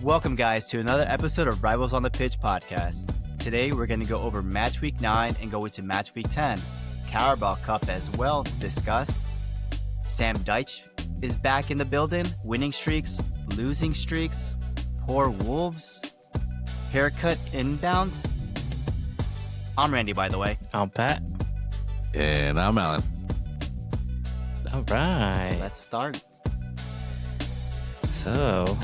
Welcome, guys, to another episode of Rivals on the Pitch podcast. Today, we're going to go over Match Week 9 and go into Match Week 10. Carabao Cup as well to discuss. Sam Dyche is back in the building. Winning streaks, losing streaks, poor Wolves, haircut inbound. I'm Randy, by the way. I'm Pat. And I'm Alan. All right. Let's start. So,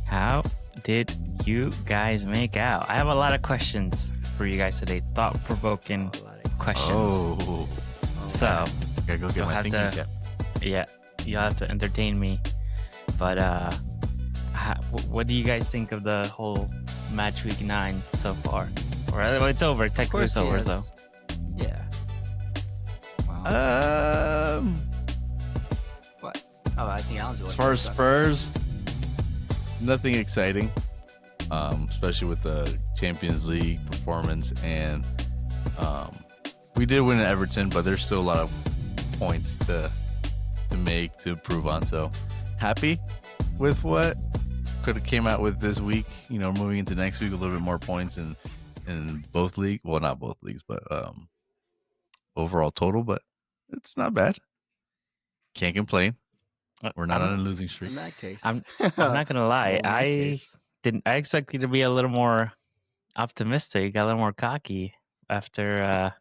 how did you guys make out? I have a lot of questions for you guys today. Thought-provoking questions. Oh. So, Gotta go get my thinking cap. yeah, you'll have to entertain me. But, what do you guys think of the whole Match Week 9 so far? Or it's over. Technically, it's over, so. Yeah. Wow. What? Oh, I think Alan's As far as Spurs, nothing exciting. Especially with the Champions League performance, and we did win at Everton, but there's still a lot of points to make to improve on. So happy with what could have came out with this week. You know, moving into next week, a little bit more points in both leagues. Well, not both leagues, but overall total. But it's not bad. Can't complain. We're not on a losing streak. In that case, I'm not gonna lie. I expected you to be a little more optimistic, a little more cocky after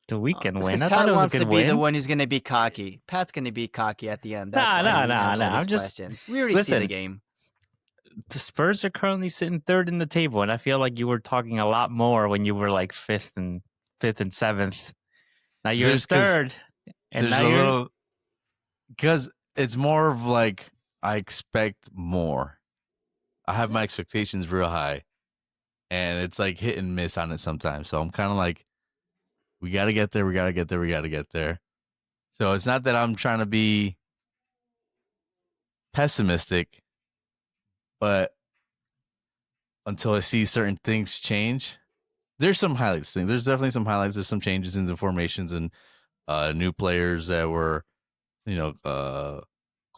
the weekend win. I Pat thought it was a wants good to be win. the one who's going to be cocky. Pat's going to be cocky at the end. No. I'm just questions. We already see the game. The Spurs are currently sitting third in the table, and I feel like you were talking a lot more when you were like fifth and seventh. Now you're third, and there's now a you're little because it's more of like I expect more. I have my expectations real high, and it's like hit and miss on it sometimes. So I'm kind of like, we got to get there. We got to get there. We got to get there. So it's not that I'm trying to be pessimistic, but until I see certain things change, there's some highlights. There's definitely some highlights. There's some changes in the formations and new players that were,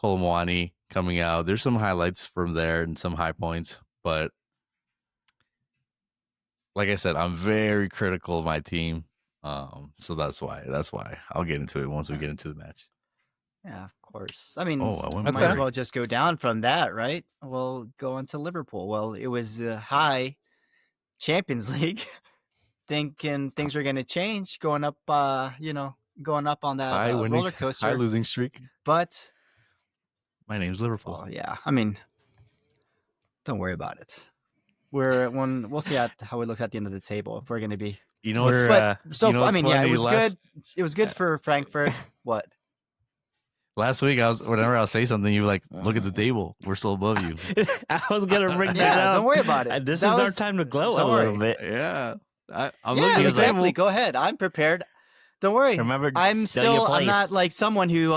Kolomwani coming out. There's some highlights from there and some high points, but like I said, I'm very critical of my team. So that's why I'll get into it once we get into the match. Yeah, of course. I mean, I might as well just go down from that, right? We'll go into Liverpool. Well, it was high Champions League, thinking things were going to change, going up on that roller coaster. High losing streak. But my name's Liverpool. well, yeah, I mean, don't worry about it. We'll see how it looks at the end of the table if we're going to be. You know, But so you know I mean, yeah, it was funny? good. It was good for Frankfurt. What? Last week, whenever I'll say something, you were like, "Look at the table. We're still above you." I was gonna bring that Yeah, up. don't worry about it. This That is our was- time to glow a don't little worry. bit. Yeah, I'm Yeah, looking at the exactly. table. Go ahead. I'm prepared. Don't worry. Remember, I'm know your I'm not place. like someone who.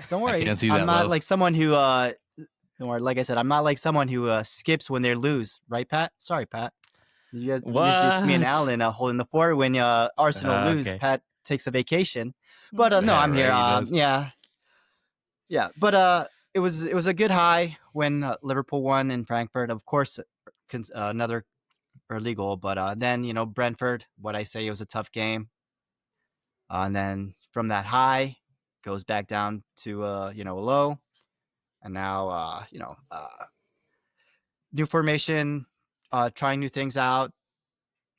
Don't worry. can't see I'm that not low. like someone who. Don't worry. Like I said, I'm not like someone who skips when they lose. Right, Pat? Sorry, Pat. You guys, usually it's me and What? Alan holding the fort when Arsenal lose. Okay. Pat takes a vacation. But no, Yeah, I'm here. right, he does. Yeah. But it was a good high when Liverpool won in Frankfurt. Of course, another early goal. But then Brentford. What I say, it was a tough game. And then from that high, goes back down to a low, and now new formation, trying new things out.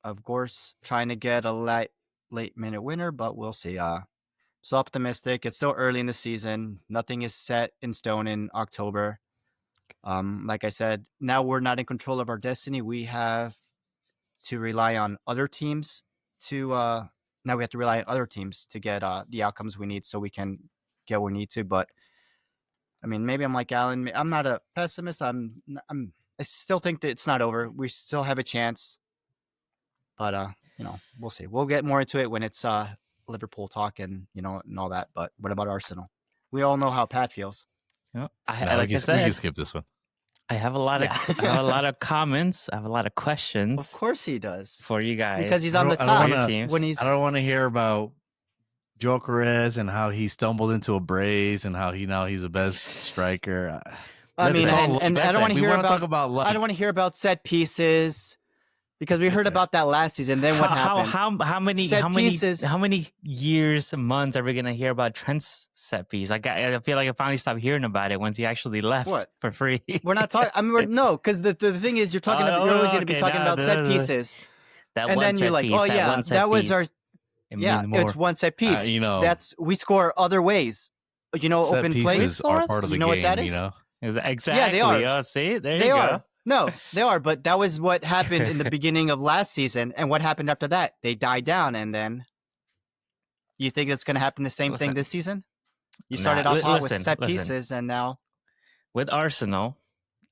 Of course, trying to get a late minute winner, but we'll see. So optimistic. It's still early in the season. Nothing is set in stone in October. Like I said, now we're not in control of our destiny. We have to rely on other teams to now we have to rely on other teams to get the outcomes we need so we can get what we need to. But I mean, maybe I'm like Alan. I'm not a pessimist. I still think that it's not over. We still have a chance. But we'll see. We'll get more into it when it's Liverpool talk and and all that. But what about Arsenal? We all know how Pat feels. Like we I can said, skip this one. I have a lot of Yeah. I have a lot of comments. I have a lot of Of questions course he does. for you guys. Because he's on the I don't top. wanna- teams. When he's I don't want to hear about Jokeres and how he stumbled into a brace and how he's the best striker. I mean, Listen, and I don't want to we hear want to about talk about luck. I don't want to hear about set pieces because we heard about that last season. Then what happened? How many Set how many pieces. how many years and months are we gonna hear about Trent's set piece? Like I feel like I finally stopped hearing about it once he actually left What? for free. We're not talking. I mean, no, because the thing is, you're talking. Oh, You're always going to be okay, talking no, about set no. pieces, That and one then you're set like, piece, oh yeah, one set that was our piece, it yeah. means more. It's one set piece. That's we score other ways. set Open plays. pieces are part of the You know game. what that is? Exactly. are. Oh, see, there They you are. go. No, they are. But that was what happened in the beginning of last season, and what happened after that? They died down, and then you think it's going to happen the same thing Listen. this season? You Nah, started off hot listen, with set listen. pieces, and now With Arsenal,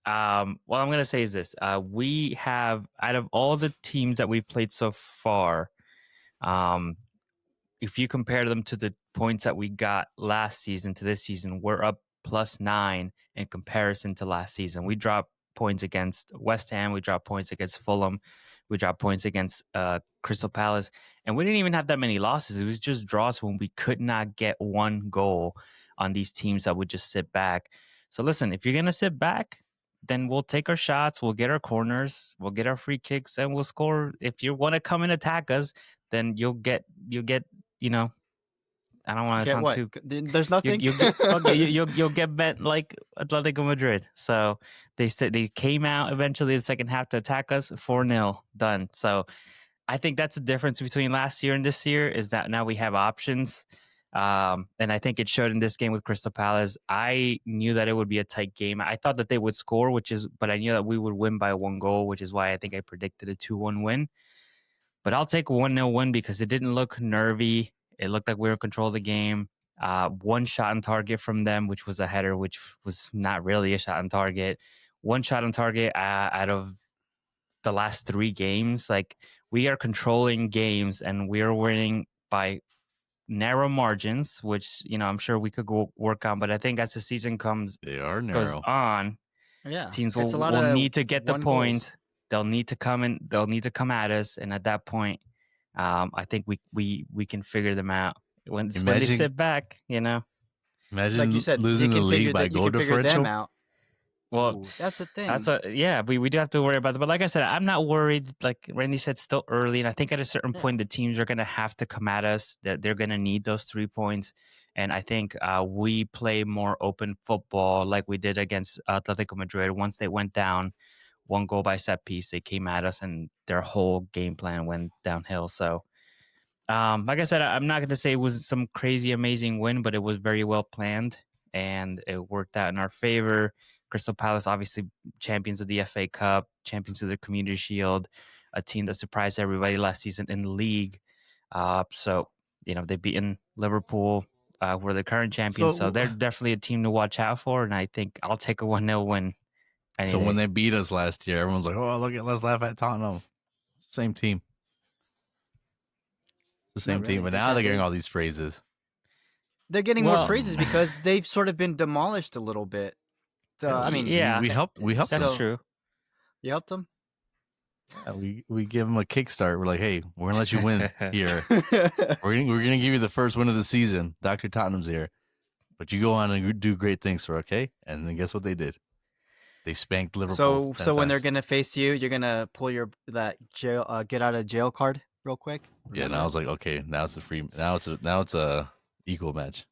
what I'm gonna say is this: we have, out of all the teams that we've played so far, if you compare them to the points that we got last season to this season, we're up +9 in comparison to last season. We dropped points against West Ham, we dropped points against Fulham, we dropped points against Crystal Palace, and we didn't even have that many losses. It was just draws when we could not get one goal on these teams that would just sit back. So listen, if you're gonna sit back, then we'll take our shots, we'll get our corners, we'll get our free kicks, and we'll score. If you want to come and attack us, then you'll get. You know, I don't want to get sound what? too. There's nothing. You'll get bent like Atletico Madrid. So they came out eventually the second half to attack us. 4-0 done. So I think that's the difference between last year and this year is that now we have options. And I think it showed in this game with Crystal Palace. I knew that it would be a tight game. I thought that they would score, but I knew that we would win by 1 goal, which is why I think I predicted a 2-1 win. But I'll take a 1-0 win because it didn't look nervy. It looked like we were in control of the game. 1 shot on target from them, which was a header, which was not really a shot on target. 1 shot on target out of the last 3 games. Like, we are controlling games and we are winning by narrow margins, which, I'm sure we could go work on. But I think as the season goes on, yeah, teams it's a lot will of need to get the 1 point. goals. They'll need to come in. They'll need to come at us, and at that point, I think we can figure them out. When they sit back, Imagine like you said, losing the league by goal differential. Out. Well, Ooh, that's the thing. We do have to worry about that. But like I said, I'm not worried. Like Randy said, still early, and I think at a certain point, the teams are going to have to come at us. That they're going to need those 3 points. And I think we play more open football like we did against Atletico Madrid. Once they went down 1 goal by set piece, they came at us and their whole game plan went downhill. So, like I said, I'm not going to say it was some crazy, amazing win, but it was very well planned and it worked out in our favor. Crystal Palace, obviously champions of the FA Cup, champions of the Community Shield, a team that surprised everybody last season in the league. So, they've beaten Liverpool, who are the current champions. So they're definitely a team to watch out for. And I think I'll take a 1-0 win. So when they beat us last year, everyone's like, "Oh, let's laugh at Tottenham." Same team. The same team, but now they're getting all these praises. They're getting more praises because they've sort of been demolished a little bit. I mean, we helped. That's them. true. You helped them. We give them a kickstart. We're like, "Hey, we're gonna let you win here. we're gonna give you the first win of the season. Dr. Tottenham's here, but you go on and do great things for okay." And then guess what they did? They spanked Liverpool. So when they're gonna face you, you're gonna pull that jail get out of jail card real quick. Yeah, and I was like, okay, now it's a equal match.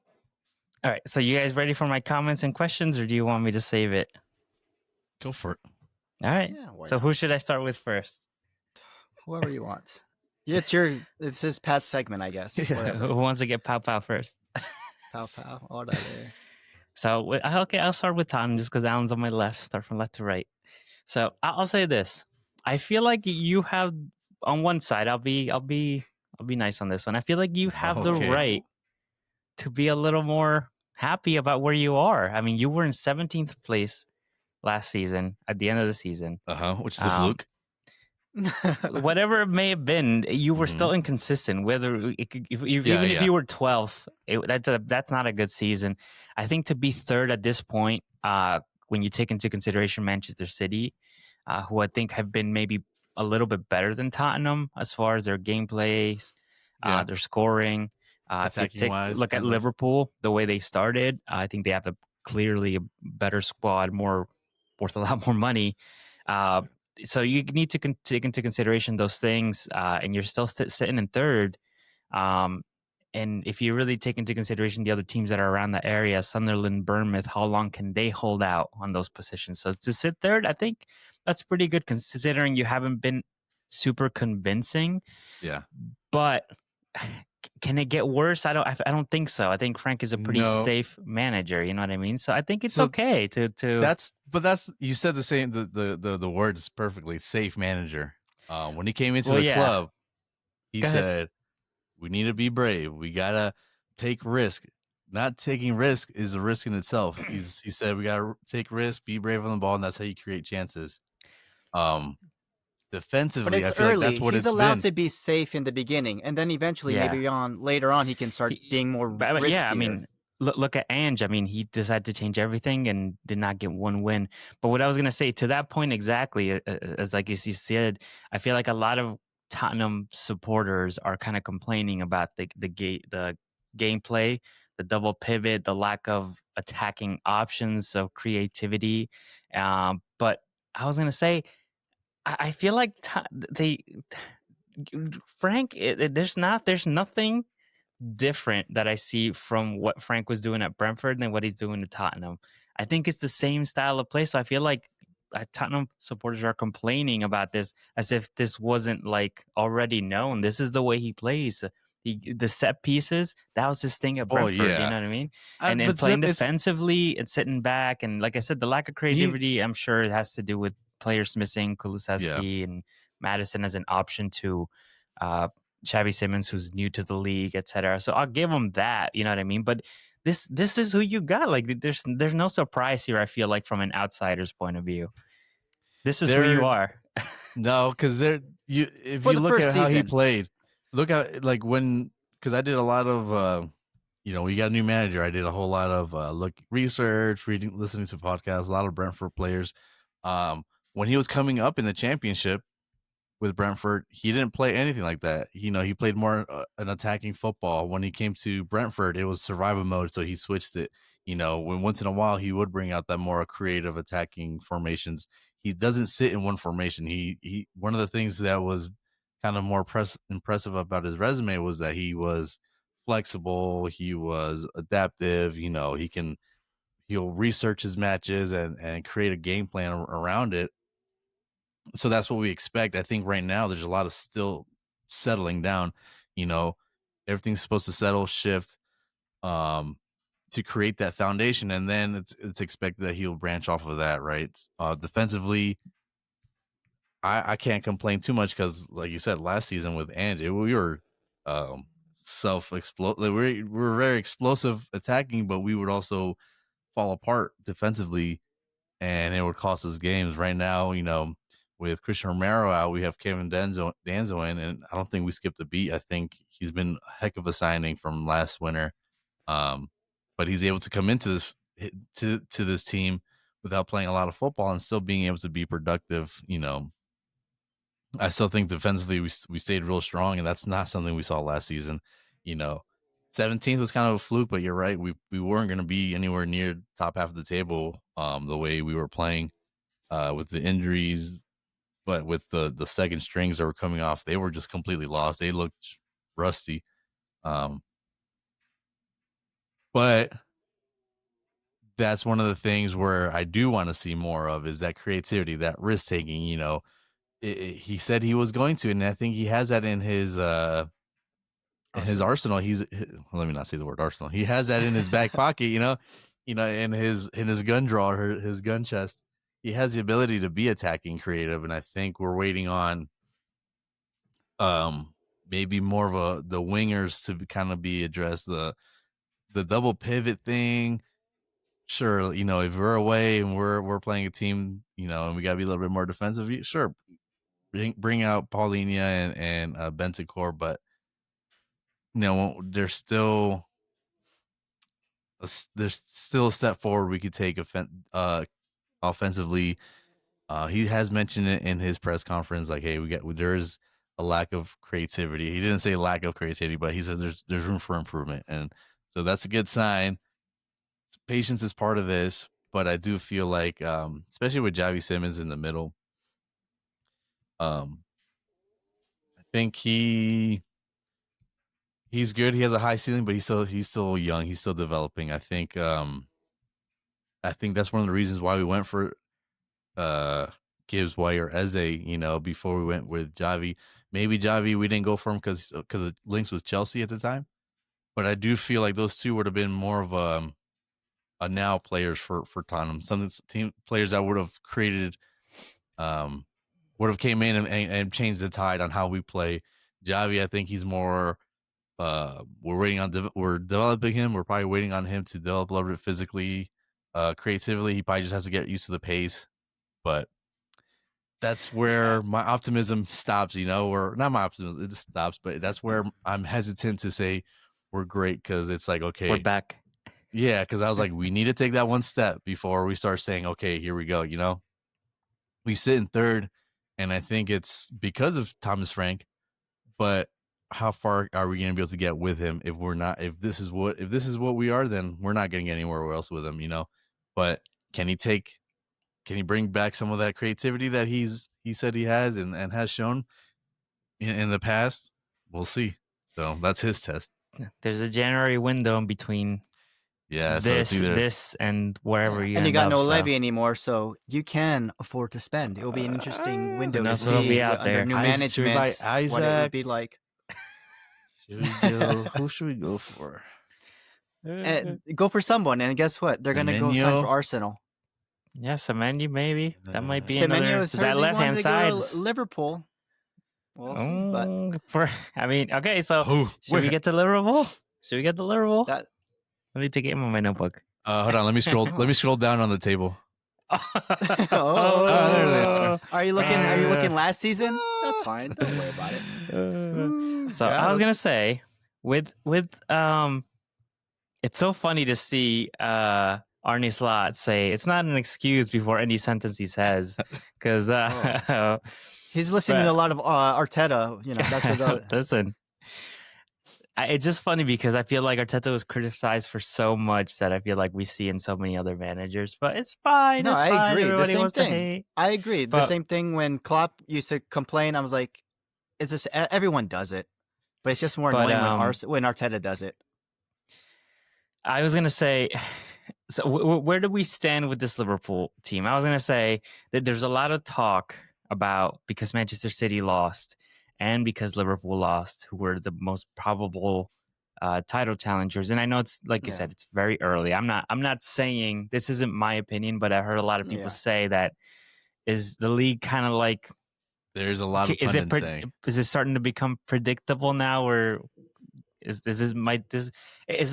All right, so you guys ready for my comments and questions, or do you want me to save it? Go for it. All right. Yeah, So who should I start with first? Whoever you want. It's his Pat's segment, I guess. Who wants to get pow first? Pow. All right. So, okay, I'll start with Tottenham just because Alan's on my left. Start from left to right. So I'll say this: I feel like you have on one side. I'll be nice on this one. I feel like you have the right to be a little more happy about where you are. I mean, you were in 17th place last season at the end of the season. Which is a fluke. Whatever it may have been, you were still inconsistent. Whether if you were 12th, that's not a good season. I think to be third at this point, when you take into consideration Manchester City, who I think have been maybe a little bit better than Tottenham as far as their gameplays, Yeah. their scoring. If you Attacking wise, look at kind of. Liverpool, the way they started, I think they have clearly a better squad, more worth a lot more money. So you need to take into consideration those things, and you're still sitting in third. Um, and if you really take into consideration the other teams that are around the area, Sunderland, Bournemouth, how long can they hold out on those positions? So to sit third, I think that's pretty good considering you haven't been super convincing. Yeah. But can it get worse? I don't think so. I think Frank is a pretty No. safe manager. You know what I mean? So I think it's So okay to. That's you said the same the words perfectly. Safe manager. When he came into Well, the yeah. club, he Go ahead. said, "We need to be brave. We gotta take risk. Not taking risk is a risk in itself." He said, "We gotta take risk, be brave on the ball, and that's how you create chances." But Defensively, I it's feel like that's early. what He's it's allowed been. to be safe in the beginning, and then eventually, Yeah. maybe later on, he can start being more riskier. Yeah, I mean, look at Ange. I mean, he decided to change everything and did not get one win. But what I was gonna say to that point exactly, as like as you said, I feel like a lot of Tottenham supporters are kind of complaining about the gameplay, the double pivot, the lack of attacking options, of creativity. But I was gonna say, I feel like Frank. There's nothing different that I see from what Frank was doing at Brentford than what he's doing at Tottenham. I think it's the same style of play. So I feel like Tottenham supporters are complaining about this as if this wasn't like already known. This is the way he plays. The set pieces, that was his thing at Oh Brentford. You yeah. know what I mean? But And playing it's defensively and sitting back, and like I said, the lack of he creativity, I'm sure it has to do with players missing yeah. Kulusevski and Madison as an option to uh, Xavi Simmons, who's new to the league, etc. So I'll give him that. You know what I mean? But this is who you got. Like there's no surprise here. I feel like from an outsider's point of view, this is who you There are. no, because if For you the look first at how he season. played, look at like because I did a lot of we got a new manager. I did a whole lot of research, listening to podcasts, a lot of Brentford players. When he was coming up in the championship with Brentford, he didn't play anything like that. He played more an attacking football. When he came to Brentford, it was survival mode, so he switched it. When once in a while he would bring out that more creative attacking formations. He doesn't sit in one formation. He one of the things that was kind of more impressive about his resume was that he was flexible, he was adaptive. He'll research his matches and create a game plan around it. So that's what we expect. I think right now there's a lot of still settling down. Everything's supposed to settle, shift, to create that foundation, and then it's expected that he'll branch off of that, right? Defensively, I can't complain too much because, like you said, last season with Ange, we were self-explode. Like we were very explosive attacking, but we would also fall apart defensively, and it would cost us games. Right now, with Christian Romero out, we have Kevin Danzo in, and I don't think we skipped a beat. I think he's been a heck of a signing from last winter. But he's able to come into this team without playing a lot of football and still being able to be productive. I still think defensively we stayed real strong, and that's not something we saw last season. 17th was kind of a fluke, but you're right. We weren't going to be anywhere near top half of the table the way we were playing with the injuries. But with the second strings that were coming off, they were just completely lost. They looked rusty. But that's one of the things where I do want to see more of is that creativity, that risk taking. He said he was going to, and I think he has that in his arsenal. Let me not say the word arsenal. He has that in his back pocket. In his gun drawer, his gun chest. He has the ability to be attacking creative, and I think we're waiting on maybe more of the wingers to kind of be addressed. The double pivot thing. Sure, if we're away and we're playing a team, and we gotta be a little bit more defensive, sure, bring out Paulinho and Bentancur, but there's still a step forward we could take offensively. He has mentioned it in his press conference, like, "Hey, there's a lack of creativity." He didn't say lack of creativity, but he says there's room for improvement, and so that's a good sign. Patience is part of this, but I do feel like, especially with Javi Simmons in the middle, um, I think he's good. He has a high ceiling, but he's still young. He's still developing. I think that's one of the reasons why we went for Gibbs, White, or Eze, before we went with Javi. Maybe Javi we didn't go for him because of links with Chelsea at the time. But I do feel like those two would have been more of a now players for Tottenham. Some team players that would have created, would have came in and changed the tide on how we play. Javi, I think he's more. We're developing him. We're probably waiting on him to develop a little bit physically, creatively. He probably just has to get used to the pace. But that's where my optimism stops, or not my optimism, it just stops. But that's where I'm hesitant to say we're great, because it's like, okay, We're back. yeah, because I was like, we need to take that one step before we start saying, okay, here we go. We sit in third, and I think it's because of Thomas Frank. But how far are we going to be able to get with him if we're not? If this is what we are, then we're not getting anywhere else with him. But can he bring back some of that creativity that he said he has and has shown in the past? We'll see. So that's his test. There's a January window in between Yeah, so it's this and wherever you and you end got up, no so. levy anymore, so you can afford to spend. It will be an interesting window to knows what'll see be out under there. new Should we buy management what it would Isaac? be like. Who should we go for? And go for someone, and guess what? They're gonna go sign Semenyo? for Arsenal. Yeah, Semenyo maybe. That might be Semenyo another. has heard That they left hand wanted to go side. to Liverpool. We'll see, but Okay, so Who? should we get to Liverpool? Should we get to Liverpool? that Let me take it in my notebook. Hold on, let me scroll. Let me scroll down on the table. oh, there they are. Are you looking? Are you Yeah. looking last season? That's fine. Don't worry about it. So I was gonna say with it's so funny to see Arne Slot say it's not an excuse before any sentence he says, because He's listening But- to a lot of Arteta. That's what the, listen. It's just funny because I feel like Arteta was criticized for so much that I feel like we see in so many other managers, but it's fine. No, it's I fine. agree. The Everybody same wants thing. to hate. I agree. The But- same thing when Klopp used to complain. I was like, it's just everyone does it, but it's just more But, annoying when Arteta does it. I was gonna say, so where do we stand with this Liverpool team? I was gonna say that there's a lot of talk about, because Manchester City lost and because Liverpool lost, who were the most probable title challengers. And I know it's like you Yeah. said, it's very early. I'm not saying, this isn't my opinion, but I heard a lot of people Yeah. say that, is the league kind of like, There's a lot of is it pundits saying. is it starting to become predictable now, or is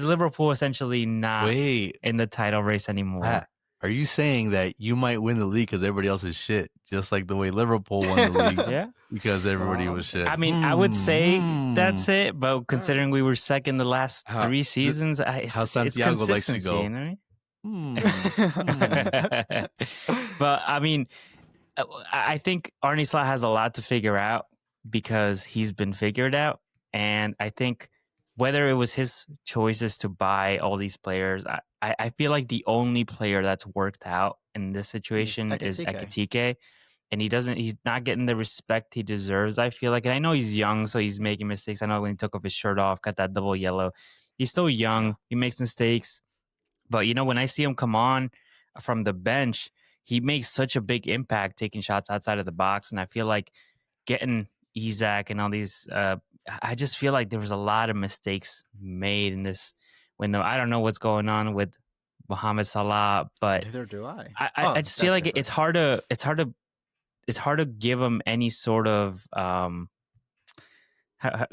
Liverpool essentially not Wait, in the title race anymore? Pat, are you saying that you might win the league because everybody else is shit, just like the way Liverpool won the league Yeah, because everybody Wow. was shit? I mean, I would say that's it, but considering we were second the last How- 3 seasons, how Santiago likes to go. You know what Hmm. I mean? But I mean, I think Arne Slot has a lot to figure out because he's been figured out, and I think whether it was his choices to buy all these players, I feel like the only player that's worked out in this situation is Ekitike. And he's not getting the respect he deserves, I feel like. And I know he's young, so he's making mistakes. I know when he took off his shirt off, got that double yellow. He's still young. He makes mistakes. But, when I see him come on from the bench, he makes such a big impact taking shots outside of the box. And I feel like getting Isak and all these, I just feel like there was a lot of mistakes made in this window. I don't know what's going on with Mohamed Salah, but Neither do I. I just feel like it's hard to give him any sort of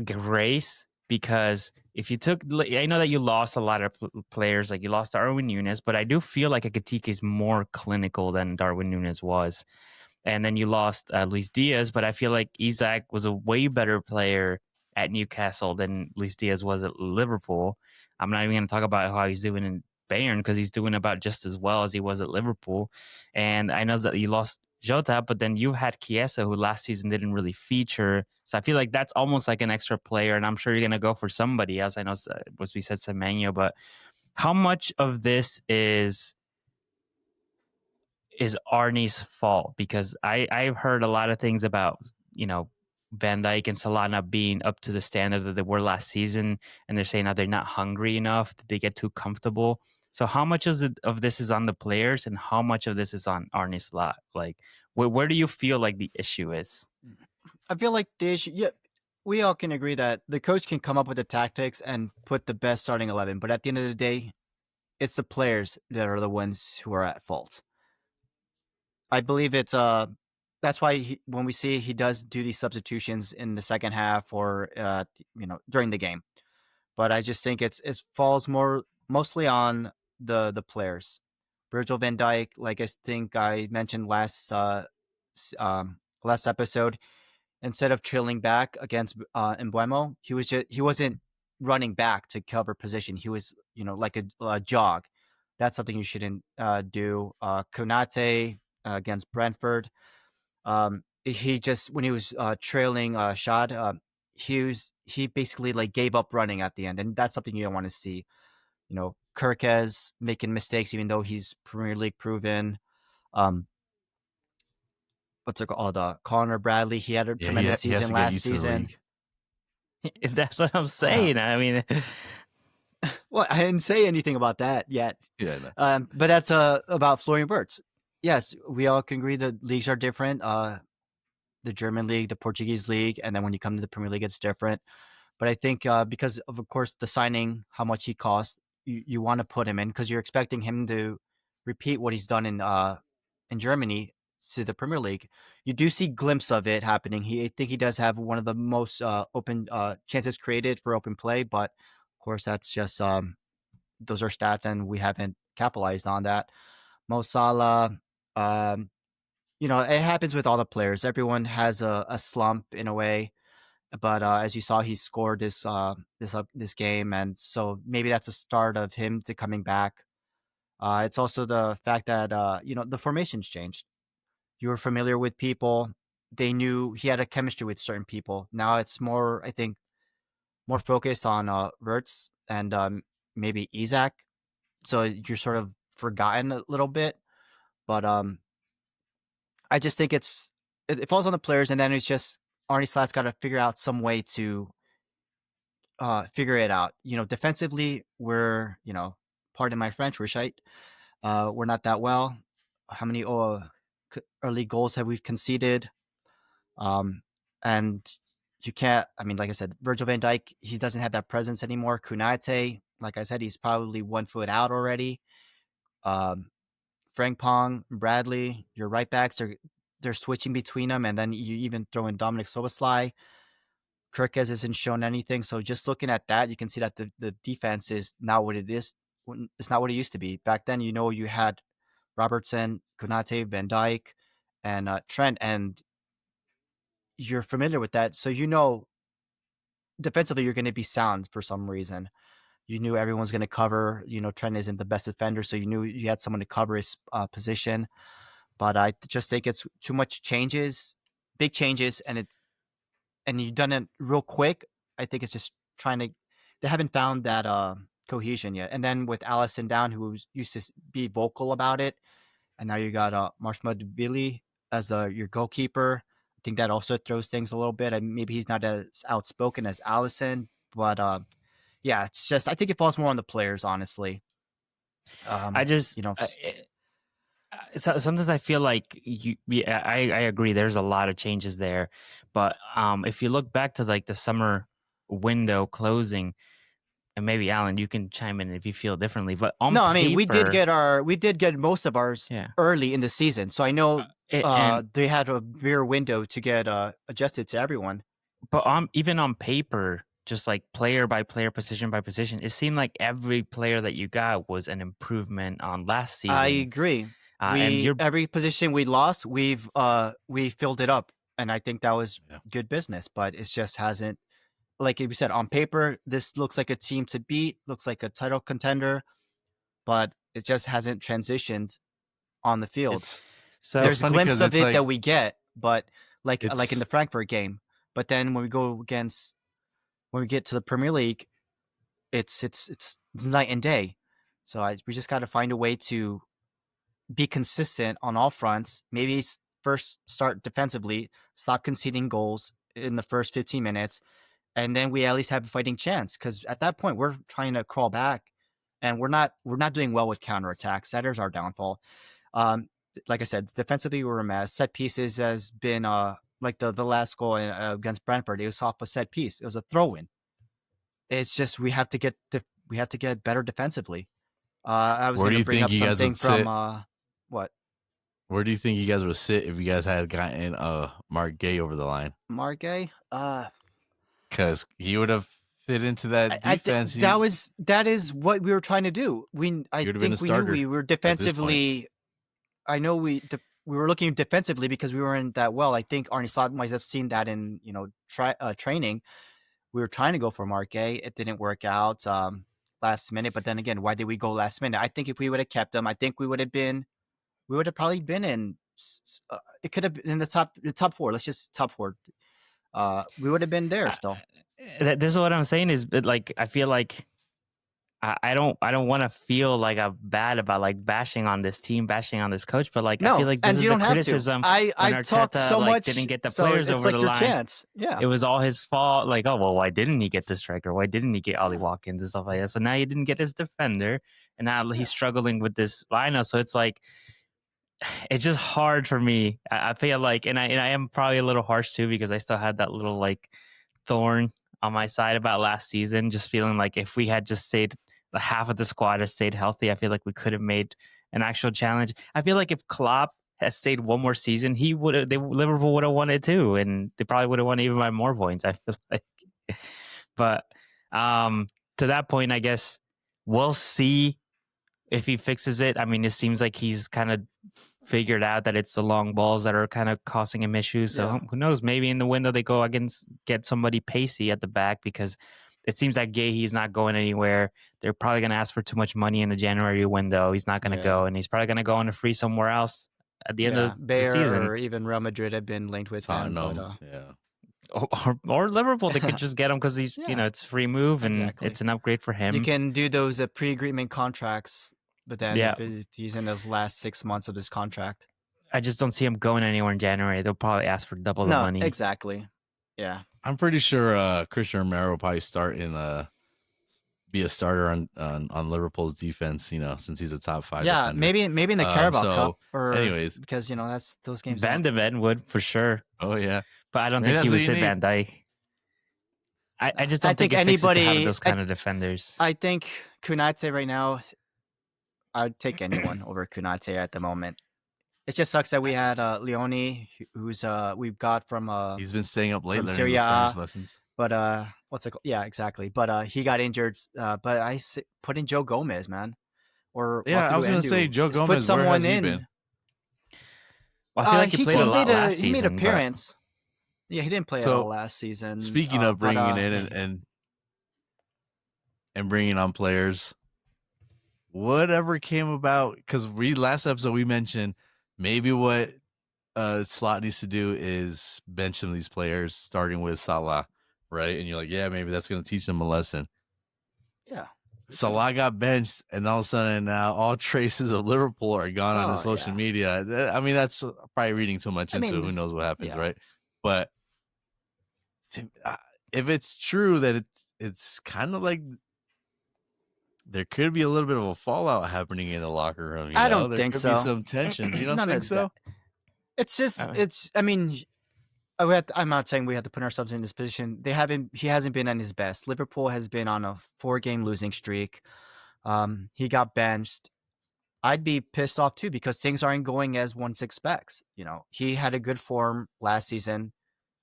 grace, because if you took, I know that you lost a lot of players, like you lost Darwin Núñez, but I do feel like Ekitike is more clinical than Darwin Núñez was. And then you lost Luis Diaz, but I feel like Isak was a way better player at Newcastle than Luis Diaz was at Liverpool. I'm not even going to talk about how he's doing Bayern because he's doing about just as well as he was at Liverpool. And I know that you lost Jota, but then you had Chiesa, who last season didn't really feature. So I feel like that's almost like an extra player, and I'm sure you're going to go for somebody else. I know, as we said, Semenyo, but how much of this is Arnie's fault? Because I've heard a lot of things about, Van Dijk and Salah not being up to the standard that they were last season, and they're saying now they're not hungry enough, that they get too comfortable. So how much of this is on the players, and how much of this is on Arne Slot? Like, where do you feel like the issue is? I feel like the issue, yeah, we all can agree that the coach can come up with the tactics and put the best starting 11, but at the end of the day, it's the players that are the ones who are at fault. I believe it's that's why when we see he does do these substitutions in the second half or during the game. But I just think it falls mostly on the players. Virgil van Dijk, like I think I mentioned last episode, instead of trailing back against Embuemo, he wasn't running back to cover position. He was like a jog. That's something you shouldn't do. Konate against Brentford, he just when he was trailing Shad, he basically like gave up running at the end, and that's something you don't want to see. Kirkes making mistakes even though he's Premier League proven. What's it called? Connor Bradley, he had a tremendous season last season. That's what I'm saying. I mean, well, I didn't say anything about that yet. Yeah, no. But that's about Florian Wirtz. Yes, we all can agree the leagues are different. The German league, the Portuguese league, and then when you come to the Premier League, it's different. But I think because of course, the signing, how much he cost, you want to put him in because you're expecting him to repeat what he's done in Germany to the Premier League. You do see glimpse of it happening. I think he does have one of the most open chances created for open play, but of course that's just those are stats, and we haven't capitalized on that. Mo Salah, it happens with all the players. Everyone has a slump in a way, but as you saw, he scored this game, and so maybe that's a start of him to coming back. It's also the fact that the formations changed. You were familiar with people; they knew he had a chemistry with certain people. Now it's more, I think, more focused on Wirtz and maybe Isak. So you're sort of forgotten a little bit, but I just think it falls on the players, and then it's just Arne Slot's got to figure out some way to figure it out. Defensively, we're pardon my French, we're shite. We're not that well. How many early goals have we conceded? And you can't. I mean, like I said, Virgil van Dijk, he doesn't have that presence anymore. Konate, like I said, he's probably 1 foot out already. Frimpong, Bradley, your right backs, they're switching between them, and then you even throw in Dominic Szoboszlai. Kirkes hasn't shown anything, so just looking at that, you can see that the defense is not what it is. It's not what it used to be. Back then, you had Robertson, Konate, Van Dijk, and Trent, and you're familiar with that, so defensively you're going to be sound for some reason. You knew everyone's going to cover. Trent isn't the best defender, so you knew you had someone to cover his position. But I just think it's too much changes, big changes, and you've done it real quick. I think it's just they haven't found that cohesion yet. And then with Alisson down, who used to be vocal about it, and now you got Marshmudvili as your goalkeeper. I think that also throws things a little bit. And maybe he's not as outspoken as Alisson, but yeah, it's just I think it falls more on the players, honestly. Sometimes I feel like I agree. There's a lot of changes there, but if you look back to like the summer window closing, and maybe Alan, you can chime in if you feel differently. But we did get most of ours early in the season, so I know they had a bigger window to get adjusted to everyone. But even on paper, just like player by player, position by position, it seemed like every player that you got was an improvement on last season. I agree. Every position we lost, we filled it up, and I think that was good business. But it just hasn't, like you said, on paper, this looks like a team to beat, looks like a title contender. but it just hasn't transitioned on the field. So There's funny glimpses 'cause of it's it like- that we get, but like in It's- the Frankfurt game. But then when we get to the Premier League, it's night and day. So we just got to find a way to be consistent on all fronts. Maybe first start defensively, stop conceding goals in the first 15 minutes, and then we at least have a fighting chance. Because at that point, we're trying to crawl back, and we're not doing well with counterattacks. That is our downfall. Like I said, defensively we're a mess. Set pieces has been like the last goal against Brentford. It was off a set piece. It was a throw-in. It's just we have to get better defensively. I was Where going do to you bring think up you guys something would sit? from what Where do you think you guys would sit if you guys had gotten Mark Gay over the line? Mark Gay. Because he would have fit into that defense. That is what we were trying to do. I You'd have been think a we knew starter we were this point. defensively. I know we were looking defensively because we weren't that well. I think Arne Slot might have seen that in training. We were trying to go for Mark Gay. It didn't work out last minute. But then again, why did we go last minute? I think if we would have kept him, I think we would have probably been in. It could have been in the top four. Let's just top four. We would have been there still. This is what I'm saying is, like, I feel like I don't want to feel like I'm bad about like bashing on this team, bashing on this coach, but like No, I feel like this and is you the don't have to. criticism. I talked Arteta, so like, much. didn't get the so players it's over like the your line. chance. Yeah. It was all his fault. Like, oh well, why didn't he get the striker? Why didn't he get Ollie Watkins and stuff like that? So now he didn't get his defender, and now he's struggling with this lineup. So it's like, it's just hard for me. I feel like, and I am probably a little harsh too because I still had that little like thorn on my side about last season. Just feeling like if we had just stayed, half of the squad has stayed healthy, I feel like we could have made an actual challenge. I feel like if Klopp had stayed one more season, Liverpool would have won it too, and they probably would have won even by more points. I feel like, but to that point, I guess we'll see if he fixes it. I mean, it seems like he's kind of figured out that it's the long balls that are kind of causing him issues. So Yeah. who knows? Maybe in the window they go get somebody pacey at the back, because it seems like Gahey's not going anywhere. They're probably going to ask for too much money in the January window. He's not going to go, and he's probably going to go on a free somewhere else at the end of the Bayer season. or even Real Madrid have been linked with him. Tottenham. But, Yeah. Or Liverpool, they could just get him because he's, Yeah. it's a free move and Exactly. it's an upgrade for him. you can do those pre-agreement contracts, but then Yeah. if he's in those last 6 months of his contract. I just don't see him going anywhere in January. They'll probably ask for double the No, money. exactly. Yeah. I'm pretty sure Christian Romero will probably start be a starter on Liverpool's defense, since he's a top 5 Yeah, defender. maybe in the Carabao so, Cup or anyways. because that's those games. Van de Ven would for sure, Oh, yeah. but I don't Maybe think he that's would what sit you Van Dyke. I just I don't think think it fixes to have anybody- those kind of defenders. I think Kunate right now, I'd take anyone over Kunate at the moment. It just sucks that we had Leone, who's we've got from He's been staying up late from learning Serie the A. Spanish lessons. but what's it called? Yeah, exactly. But he got injured. But put in Joe Gomez, man. Or Yeah, I was going to Wataru say, Endo. Joe Just Gomez, put where someone has he in. been? Well, I feel like he played a lot last He made season. an but- appearance. Yeah, he didn't play at So, all last season. Speaking of but, bringing in and bringing on players, whatever came about, because last episode we mentioned maybe what Slot needs to do is bench some of these players, starting with Salah, right? And you're like, yeah, maybe that's going to teach them a lesson. Yeah. Salah got benched, and all of a sudden now all traces of Liverpool are gone on Oh, his social yeah. media. I mean, that's probably reading too much I into it. mean, Who knows what happens, yeah. right? But if it's true that it's kind of like there could be a little bit of a fallout happening in the locker room. I don't there think could so. Be some tensions. You don't None think of so? It's just Uh, I mean, I'm not saying we have to put ourselves in this position. He hasn't been at his best. Liverpool has been on a 4-game losing streak. He got benched. I'd be pissed off too because things aren't going as one expects. He had a good form last season.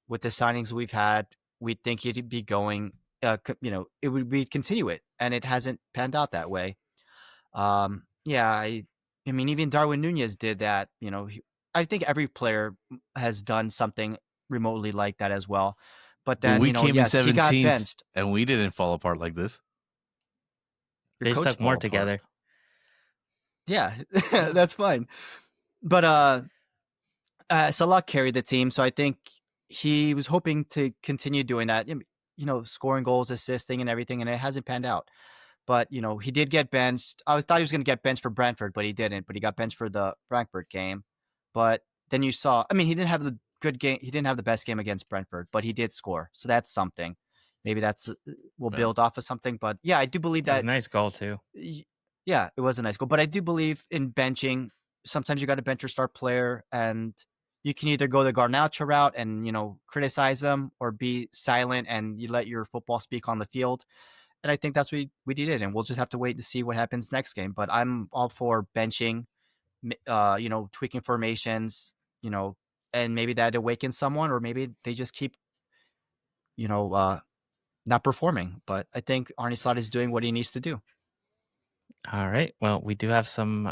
With the signings we've had, we'd think he'd be going. It would be continue it, and it hasn't panned out that way. Yeah, I mean, even Darwin Nunez did that. I think every player has done something remotely like that as well. But then we came in yes, he got 17th. benched. And we didn't fall apart like this. Your They coach stuck fell more apart. together. Yeah, that's fine. But Salah carried the team, so I think he was hoping to continue doing that. Scoring goals, assisting, and everything, and it hasn't panned out. But he did get benched. I thought he was going to get benched for Brentford, but he didn't. But he got benched for the Frankfurt game. But then you saw, I mean, he didn't have the good game. He didn't have the best game against Brentford, but he did score. So that's something. Maybe that's will Yeah. build off of something. But yeah, I do believe It was that. a nice goal too. Yeah, it was a nice goal. But I do believe in benching. Sometimes you got to bench your star player, and you can either go the Garnacho route and criticize them, or be silent and you let your football speak on the field. And I think that's what we did, and we'll just have to wait to see what happens next game. But I'm all for benching, tweaking formations, and maybe that awakens someone, or maybe they just keep, not performing. But I think Arne Slot is doing what he needs to do. All right. Well, we do have some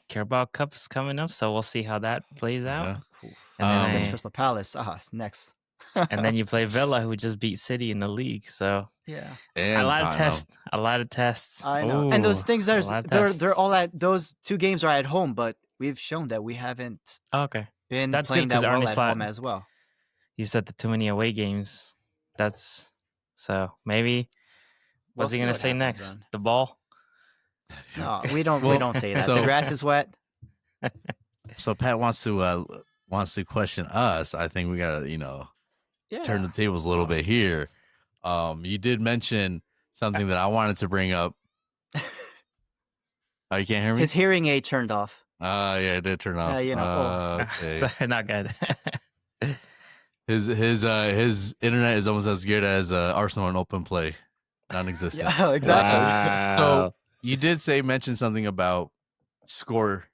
Carabao Cups coming up, so we'll see how that plays out. Yeah. And then Against I- Crystal Palace, next. and then you play Villa, who just beat City in the league. So Yeah, And a lot of Tottenham. tests. A lot of tests. I know. And those Ooh, things a are lot of they're tests. all at those two games are at home, but we've shown that we haven't Oh, okay. been That's good playing that 'cause well Arne at Slot- home as well. You said the too many away games. That's so maybe. We'll What's he see gonna what say happens next? then. The ball. No, we don't. we Well, don't say that. so- The grass is wet. So Pat wants to question us. I think we gotta Yeah. turn the tables a little bit here. You did mention something that I wanted to bring up. Oh, you can't hear me? His hearing aid turned off. Yeah, it did turn off. Okay. Sorry, not good. His internet is almost as good as Arsenal in open play, non-existent. Yeah, exactly. Wow. You did mention something about score.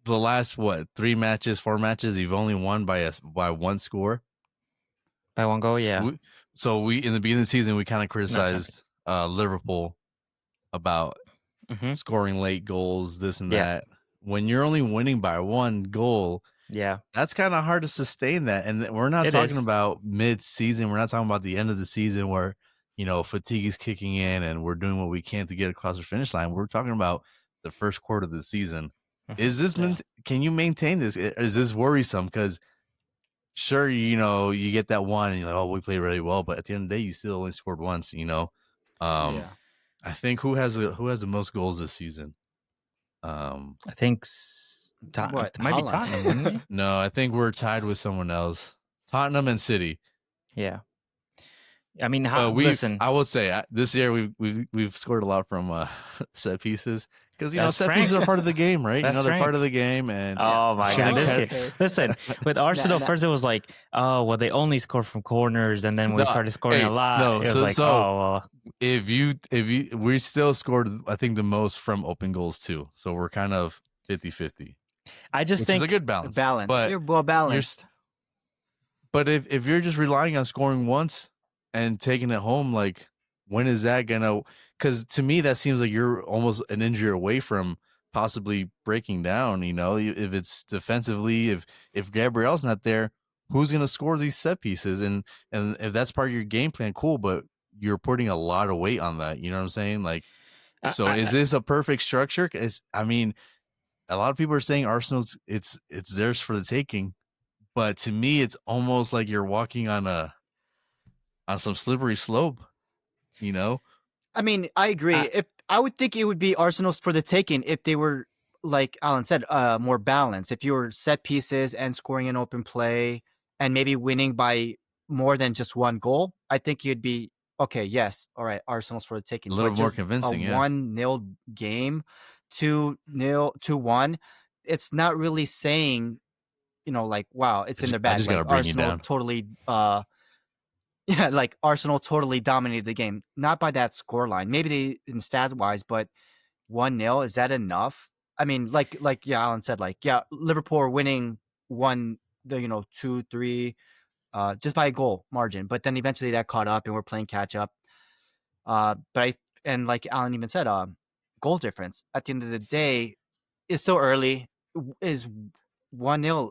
The last 4 matches, you've only won by one score. By one goal, yeah. We in the beginning of the season we kind of criticized Liverpool about Mhm. scoring late goals, this and Yeah. that. When you're only winning by one goal, Yeah. that's kind of hard to sustain that. And we're not It talking is. about mid-season. We're not talking about the end of the season where fatigue is kicking in and we're doing what we can to get across the finish line. We're talking about the first quarter of the season. Mhm. Is this can you maintain this? Is this worrisome? Because sure, you get that one and you're like, oh, we played really well, but at the end of the day, you still only scored once. Yeah. I think who has the most goals this season? I think What, it might be Haaland? Tottenham, wouldn't it? No, I think we're tied with someone else. Tottenham and City. Yeah. I mean, I listen. would say this year we've scored a lot from set pieces because That's set pieces Frank. are part of the game, right? That's they're Frank. part of the game, and Oh my Yeah. god! This Okay. year, listen, with Arsenal, Nah. first it was like, oh well, they only score from corners, and then we No, started scoring hey, a lot. no, it was so- like, so- oh well, if you we still scored I think the most from open goals too, so we're kind of 50-50, I just which think is a good balance. Balance. But You're well balanced. But if you're just relying on scoring once and taking it home, like when is that gonna? Because to me that seems like you're almost an injury away from possibly breaking down. If it's defensively, if Gabriel's not there, who's gonna score these set pieces? And if that's part of your game plan, cool. But you're putting a lot of weight on that. You know what I'm saying? Like, so is this a perfect structure? I mean, a lot of people are saying Arsenal's it's theirs for the taking. But to me, it's almost like you're walking on some slippery slope, I mean, I agree. If I would think it would be Arsenal's for the taking if they were, like Alan said, more balanced. If you were set pieces and scoring an open play and maybe winning by more than just one goal, I think you'd be okay. Yes, all right, Arsenal's for the taking. A little But more just convincing, A yeah. 1-0 game, 2-0, 2-1. It's not really saying, like, wow, it's in their I bag. just Like gotta bring you Arsenal down. totally like Arsenal totally dominated the game. Not by that scoreline. Maybe they in stat wise, but 1-0, is that enough? I mean, like Alan said, Liverpool are winning 2-3, just by a goal margin. But then eventually that caught up and we're playing catch up. And like Alan even said, goal difference at the end of the day is so early. Is 1-0,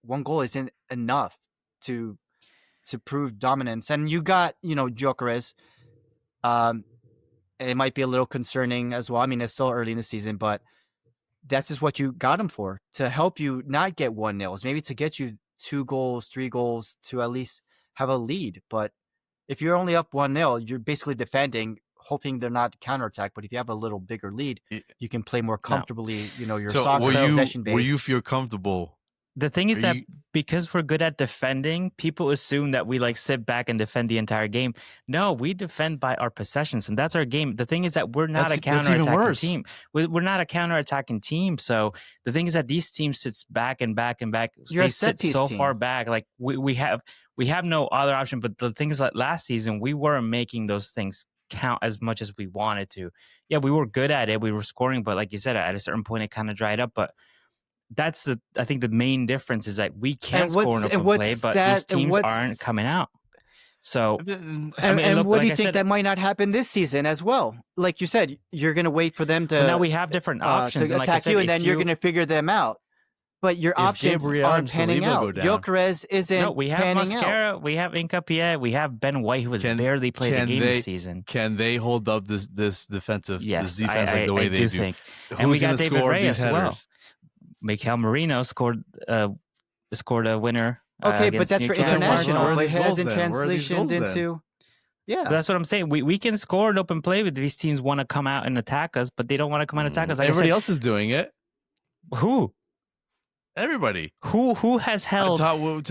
one goal isn't enough to prove dominance. And you got, Gyökeres, and it might be a little concerning as well. I mean, it's still early in the season, but that's just what you got him for, to help you not get 1-0, maybe to get you 2 goals, 3 goals, to at least have a lead. But if you're only up 1-0, you're basically defending, hoping they're not counterattack. But if you have a little bigger lead, you can play more comfortably. Your So soccer possession will you based. feel comfortable? The thing is Are that you- because we're good at defending, people assume that we like sit back and defend the entire game. No, we defend by our possessions, and that's our game. The thing is that we're not That's a even counter-attacking worse. team. We're not a counter-attacking team. So the thing is that these teams sits back and back and back. You're They a set sit piece so team. far back. Like we have no other option. But the thing is that last season we weren't making those things count as much as we wanted to. Yeah, we were good at it. We were scoring, but like you said, at a certain point it kind of dried up. But that's I think the main difference is that we can And score what's- an and open play, what's but that- these and teams what's- aren't coming out. So And, I mean, and look, what do like you I think said- that might not happen this season as well? Like you said, you're going to wait for them to, well, now we have different options. to and like I attack said, you, and if then you're going to figure them out. But your If options Gabriel aren't and panning Saliba go out. down- Gyökeres isn't No, we have panning out. Mascara, we have Incapié, we have Ben White, who has Can- barely played a can game they- this season. Can they hold up this defense Yes, like the way I they do do? think. Who's And we got gonna David score Ray these as well. headers? Mikel Marino scored a winner. Okay, but against that's for Newcastle as international. well. Where are But it these goals hasn't then? Where are these translationed goals then? into. Yeah. So that's what I'm saying. We can score an open play, but these teams want to come out and attack us, but they don't want to come out and attack us. Like Everybody I else is doing it. said, who Everybody. who has held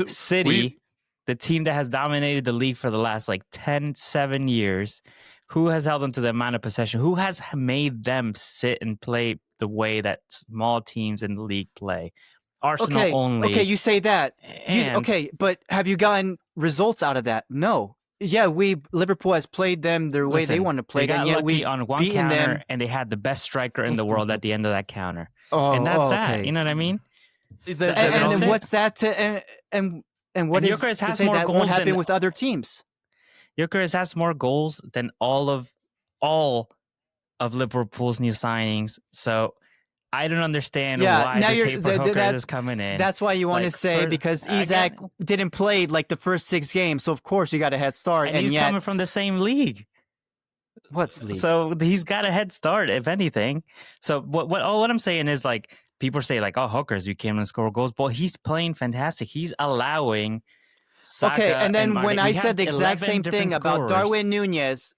City, we- the team that has dominated the league for the last like 7 years, who has held them to the amount of possession? Who has made them sit and play the way that small teams in the league play? Arsenal Okay. only. Okay, you say that. and Okay, but have you gotten results out of that? No. Yeah, Liverpool has played them the way they listen, want to play, they got and yet lucky we on one beaten counter, them. and they had the best striker in the world at the end of that counter, Oh, and that's that. okay. You know what I mean? And that's then it. what's that to and what And is Gyökeres to has say more that won't goals happen than- with other teams? Gyökeres has more goals than all of Liverpool's new signings. So I don't understand Yeah, why now this you're- hate for Gyökeres is coming in. That's why you want to Like, say for- because again- Isak didn't play like the first 6 games, so of course you got a head start. and And, he's yet, coming from the same league. what's league? So he's got a head start, if anything. So what I'm saying is, like, people say like, oh, Hookers, you came and score goals. Well, he's playing fantastic. He's allowing Saka Okay, and then when Mahrez- I we said have the exact 11 same different thing about scorers. Darwin Nunez,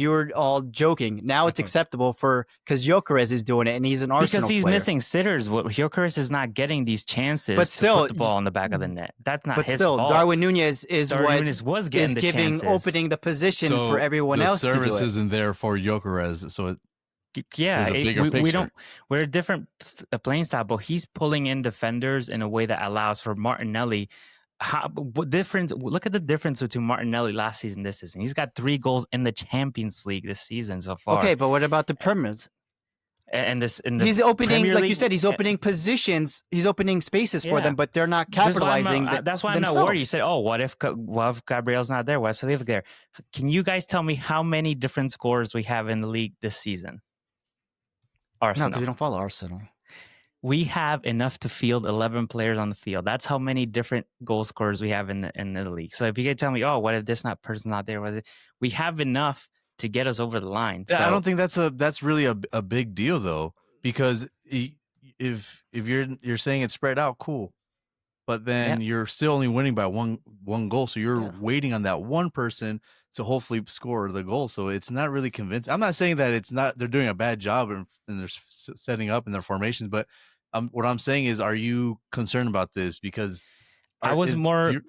you were all joking. Now it's acceptable because Gyökeres is doing it, and he's an Arsenal Because he's player. missing sitters. What Gyökeres is not getting these chances But still, to put the ball in the back of the net. That's not But his still, fault. Darwin Nunez is Darwin what Núñez was getting is the giving chances. opening the position So for everyone the else to do service it. isn't there for Gyökeres, so it, Yeah, There's a bigger we picture. don't. We're a different playing style, but he's pulling in defenders in a way that allows for Martinelli. What difference? Look at the difference between Martinelli last season, this season. He's got 3 goals in the Champions League this season so far. Okay, but what about the Premers? and this in the He's opening, Premier like you League- said, he's opening positions. He's opening spaces for Yeah. them, but they're not That's why I'm capitalizing. not- That's why I'm themselves. not worried. You said, "Oh, what if Gabriel's not there? What if Saliba there?" Can you guys tell me how many different scorers we have in the league this season? No, Arsenal. because we don't follow Arsenal. We have enough to field 11 players on the field. That's how many different goal scorers we have in the league. So if you could tell me, oh, what if this person's not there? Was it? We have enough to get us over the line. Yeah, So, I don't think that's really a big deal though, because if you're saying it's spread out, cool, but then you're still only winning by one goal, so you're waiting on that one person to hopefully score the goal. So it's not really convincing. I'm not saying that it's not they're doing a bad job and they're setting up in their formations, but what I'm saying is, are you concerned about this? Because I was more. you're-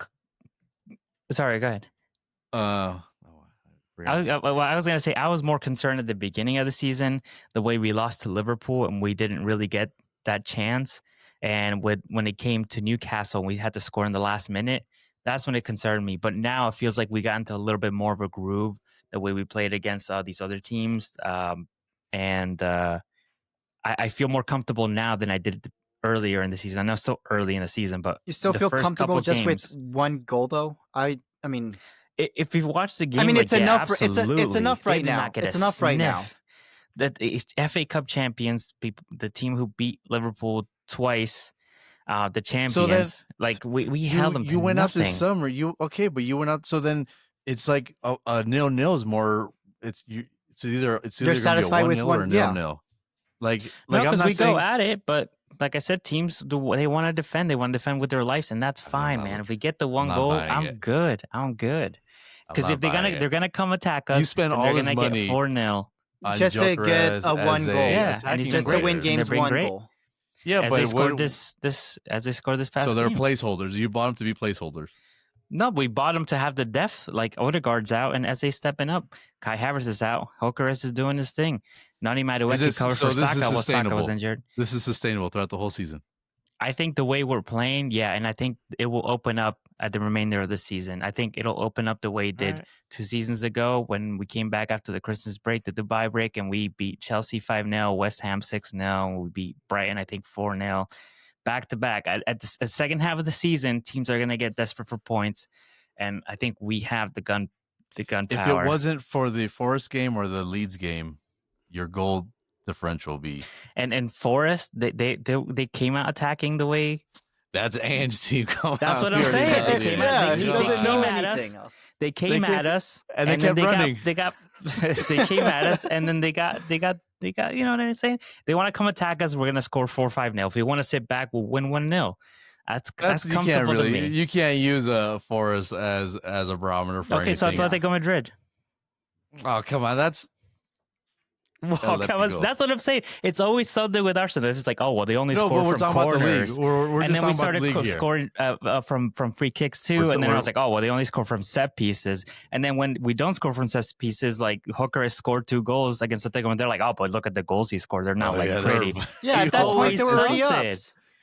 Sorry, go ahead. I was going to say I was more concerned at the beginning of the season, the way we lost to Liverpool and we didn't really get that chance. And when it came to Newcastle, we had to score in the last minute. That's when it concerned me. But now it feels like we got into a little bit more of a groove the way we played against these other teams. I feel more comfortable now than I did earlier in the season. I know it's still early in the season, but You still the feel first comfortable couple just games- with one goal, though? I mean, if you've watched the game, I mean, like, it's enough. It's absolutely. enough They right did now. not get It's a enough right now. sniff. The FA Cup champions, the team who beat Liverpool twice, the champions. Like we held them. You went nothing. out this summer. But you went out. So then it's like a 0-0 is more. it's either You're gonna be a satisfied with 1-0 or one- yeah. 0-0. Like No, I'm because not we saying go at it, but like I said, teams they want to defend. They want to defend with their lives, and that's I'm fine, not- man. If we get the one not goal, buying I'm it. good. I'm good. I'm Because not if they're buying it. gonna come attack us, You spend then all they're this gonna money get 4-0. on Just to get Gyökeres a one as goal. Yeah, and he's attacking been Just to great. win And they're games being one great. goal. Yeah, As but they scored what, this as they scored this past so they're game. placeholders. You bought them to be placeholders. No, we bought them to have the depth. Like Odegaard's out, and Eze stepping up. Kai Havertz is out. Gyökeres is doing his thing. Nani Madueke covered so for this is Saka while Saka was sustainable? injured. This is sustainable throughout the whole season. I think the way we're playing, yeah, and I think it will open up at the remainder of the season. I think it'll open up the way it did Alright. 2 seasons ago when we came back after the Christmas break, the Dubai break, and we beat Chelsea 5-0, West Ham 6-0. We beat Brighton, I think 4-0, back to back. At the second half of the season, teams are going to get desperate for points, and I think we have the gun If power. it wasn't for the Forest game or the Leeds game, your goal differential will be. And Forest, they came out attacking the way. That's Ange team. That's what I'm He saying. said They it. came Yeah, out. he They doesn't know came at us. anything else. They came came- at us, and they then kept running. They got they came at us, and then they got. You know what I'm saying? They want to come attack us. We're gonna score 4-5-0. If we want to sit back, we'll win 1-0. That's you can't comfortable to really. me. You can't use a Forest as a barometer for Okay, so anything. Atletico Madrid. Oh come on, that's Well, let come me on, go. that's what I'm saying. It's always something with Arsenal. It's like, oh well, they only no. score But we're from talking about the corners. league. We're And just then we talking about the started league here. scoring from free kicks too. We're- And then I we're- was like, oh well, they only score from set pieces. And then when we don't score from set pieces, like Hooker has scored 2 goals against Atletico, and they're like, oh, but look at the goals he scored. They're not Oh, like yeah, pretty. they're- Yeah, It's at that point always they were already up. something.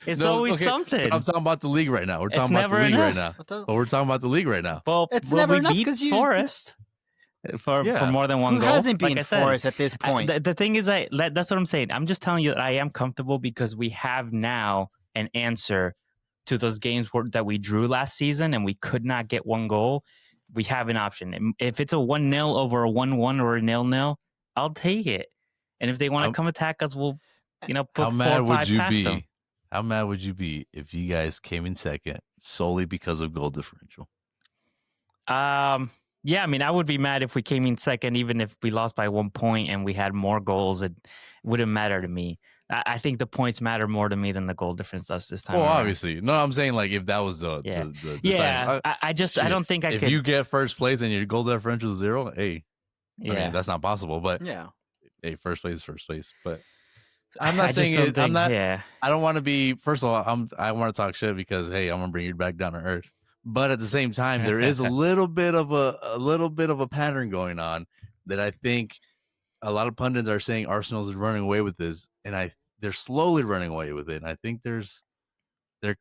It's No, always okay, something. I'm talking about the league right now. We're It's talking about the never league right now. enough. What the- But we're talking about the league right now. Well, It's will never we enough beat 'cause you- Forest for Yeah. more than one Who goal. hasn't Like been I said, Forest at this point? The thing is, that's what I'm saying. I'm just telling you that I am comfortable because we have now an answer to those games that we drew last season and we could not get one goal. We have an option. If it's a 1-0 over a 1-1 or a 0-0, I'll take it. And if they want to come attack us, we'll, put How 4 or mad 5 would you past be? them. How mad would you be if you guys came in second solely because of goal differential? Yeah, I mean, I would be mad if we came in second, even if we lost by 1 point and we had more goals. It wouldn't matter to me. I think the points matter more to me than the goal difference does this time. Well, around. obviously, no. I'm saying like if that was the Yeah. the Yeah, deciding- I shit, don't think I if could. you get first place and your goal differential is 0, hey, yeah. I mean that's not possible. But Yeah. hey, first place is first place. But I'm not I just saying don't it. I'm think- not. Yeah, I don't want to be. First of all, I want to talk shit because hey, I'm gonna bring you back down to earth. But at the same time, there is a little bit of a pattern going on that I think a lot of pundits are saying Arsenal's running away with this, and they're slowly running away with it. And I think there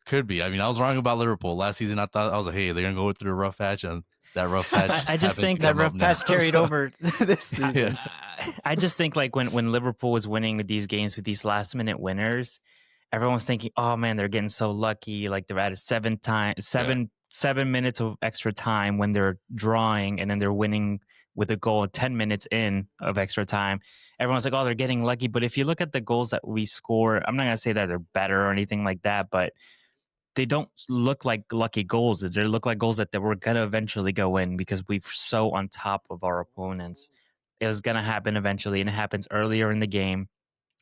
could be. I mean, I was wrong about Liverpool last season. I thought I was like, hey, they're gonna go through a rough patch, and that rough patch. I just happened to think That come up rough patch now. carried So, over this season. I just think like when Liverpool was winning with these games with these last minute winners, everyone's thinking, oh man, they're getting so lucky. Like they're at a 7 minutes of extra time when they're drawing, and then they're winning with a goal 10 minutes in of extra time. Everyone's like, oh, they're getting lucky. But if you look at the goals that we score, I'm not going to say that they're better or anything like that, but they don't look like lucky goals. They look like goals that were going to eventually go in because we're so on top of our opponents. It was going to happen eventually, and it happens earlier in the game.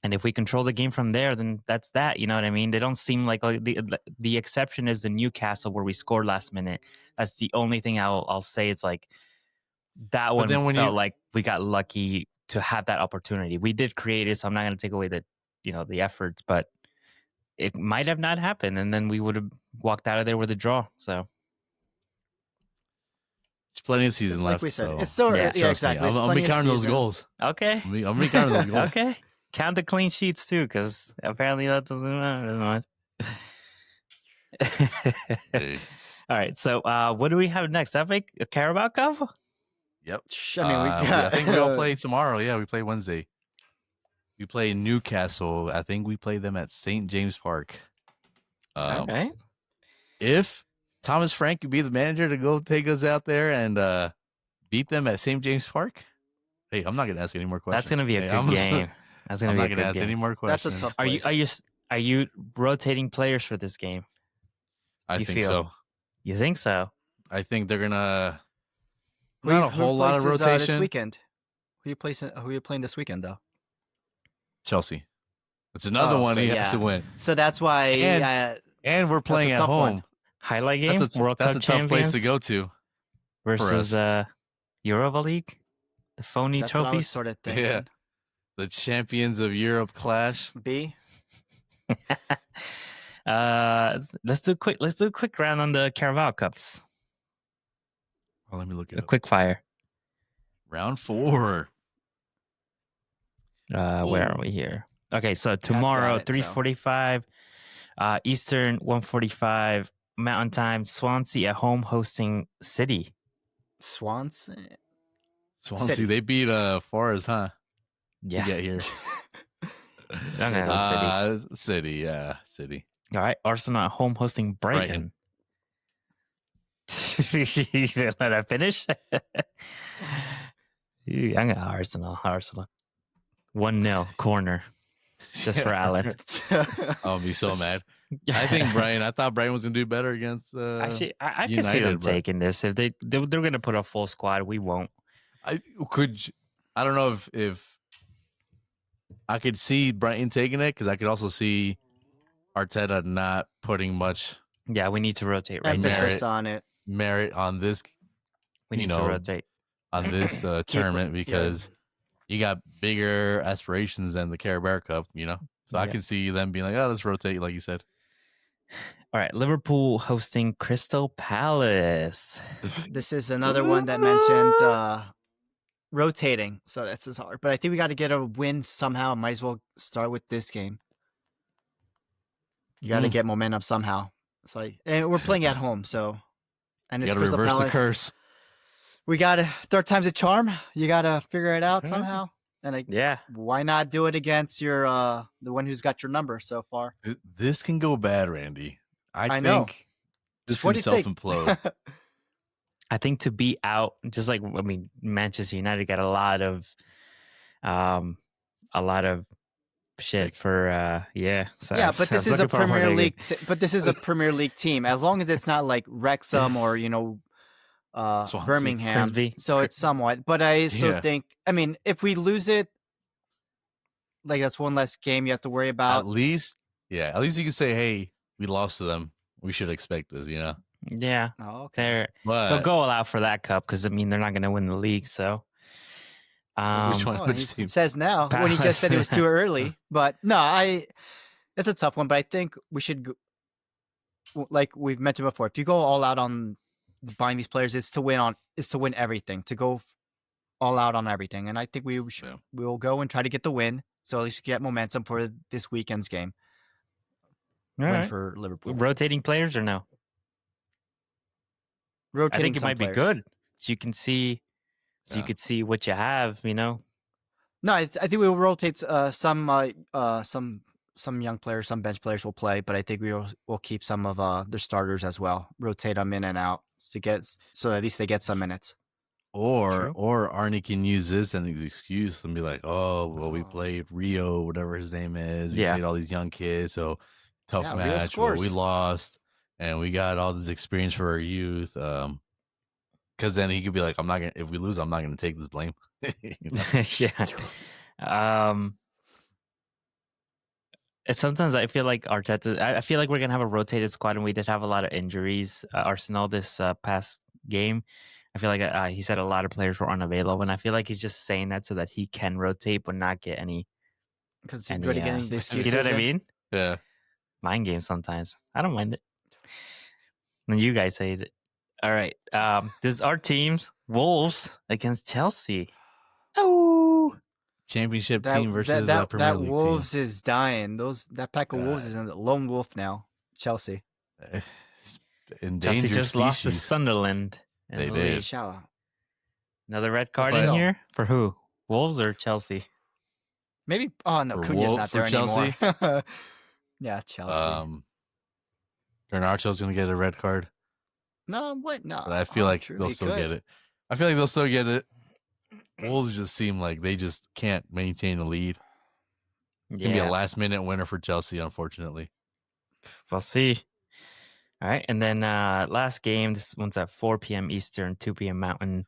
And if we control the game from there, then that's that. You know what I mean? They don't seem like the exception is the Newcastle where we scored last minute. That's the only thing I'll say. It's like that one then when felt you- like we got lucky to have that opportunity. We did create it, so I'm not going to take away the efforts, but it might have not happened, and then we would have walked out of there with a draw. So There's plenty of season Like left. we said, so it's so Yeah, yeah, trust me, exactly. It's I'm gonna be plenty of counting those season. goals. okay, I'm gonna be counting those goals. okay, count the clean sheets too, because apparently that doesn't matter that much. Hey, All right, so what do we have next? That make a Carabao Cup? yep. I mean, I think we all play tomorrow. Yeah, we play Wednesday. We play Newcastle. I think we play them at St. James Park. All right. If Thomas Frank could be the manager to go take us out there and beat them at St. James Park, hey, I'm not gonna ask any more questions. That's gonna be a Hey, good game. That's gonna I'm be not a gonna good ask any game. more That's a questions. tough- Are you rotating players for this game? I you think feel? so. You think so? I think they're gonna Who not a whole lot of places, rotation. this weekend. Who you playing this weekend though? Chelsea. It's another Oh, one so he yeah. has to win. So that's why. And we're playing a at tough one. home. Highlight game. That's World a Cup tough champions place to go to. versus Europa League. The phony That's what I was trophies. sort of thinking. Yeah. The champions of Europe clash. B. Let's do a quick round on the Carabao Cups. Oh, let me look it A up. quick fire. Round 4. Where are we here? Okay, so tomorrow, it, so. 3:45 Eastern, 1:45 Mountain Time. Swansea at home hosting City. Swansea. Swansea, they beat Forest, huh? Yeah. To get here. City. City. All right, Arsenal at home hosting Brighton. Let that finish. I'm gonna Arsenal. 1-0 corner, just for Alan. I'll be so mad. I thought Brighton was gonna do better against. Actually, I can see them taking this. If they're gonna put a full squad, we won't. I don't know if I could see Brighton taking it, because I could also see Arteta not putting much. Yeah, we need to rotate right now. Emphasis on it. Merit on this. We need to rotate on this tournament, because you got bigger aspirations than the Carabao Cup, So I can see them being like, "Oh, let's rotate," like you said. All right, Liverpool hosting Crystal Palace. This is another one that mentioned rotating, so that's as hard. But I think we got to get a win somehow. Might as well start with this game. You got to get momentum somehow. And we're playing at home, so and You it's got to Crystal reverse the Palace. curse. We got to third time's a charm. You got to figure it out somehow. And why not do it against your the one who's got your number so far? This can go bad, Randy. I know. think this What can do you think? self-implode. I think to be out, just like Manchester United got a lot of shit for So but this is a Premier League. But this is a Premier League team. As long as it's not like Wrexham or Birmingham, Grimsby. so it's somewhat. But I also think, if we lose it, like that's one less game you have to worry about. At least you can say, "Hey, we lost to them. We should expect this," Yeah. Oh, okay. They'll go all out for that cup because they're not going to win the league. So, which he team? says now when he just said it was too early. But no, it's a tough one. But I think we should, like we've mentioned before, if you go all out on buying these players, it's to win everything. To go all out on everything, and I think we will go and try to get the win. So at least we get momentum for this weekend's game. Win for Liverpool. Rotating players or no? Rotating. I think it might players. be good, so you can see, you could see what you have. No, I think we will rotate some young players, some bench players will play, but I think we'll keep some of their starters as well. Rotate them in and out so at least they get some minutes. Or Arnie can use this as an excuse and be like, "Oh, well, we played Rio, whatever his name is. We played all these young kids, so tough match. Well, we lost, and we got all this experience for our youth." Because then he could be like, "I'm not gonna. If we lose, I'm not gonna take this blame." Sometimes I feel like Arteta. I feel like we're gonna have a rotated squad, and we did have a lot of injuries. Arsenal this past game. I feel like he said a lot of players were unavailable, and I feel like he's just saying that so that he can rotate but not get any. Because he's good at getting the excuses. You know what I mean? Yeah. Mind games sometimes. I don't mind it. And you guys hate it. All right. This is our team, Wolves against Chelsea. Oh, championship team versus that Premier League Wolves team. is dying. That pack of Wolves is a lone wolf now. Chelsea. Chelsea just lost to Sunderland. They did. Another red card in here for who? Wolves or Chelsea? Maybe. Oh no, Cunha's not there Chelsea? anymore. Yeah, Chelsea. Garnacho's gonna get a red card. No, what? No. But I feel like they'll still get it. I feel like they'll still get it. Wolves just seem like they just can't maintain a lead. It's gonna be a last-minute winner for Chelsea, unfortunately. We'll see. All right, and then last game. This one's at 4 p.m. Eastern, 2 p.m. Mountain.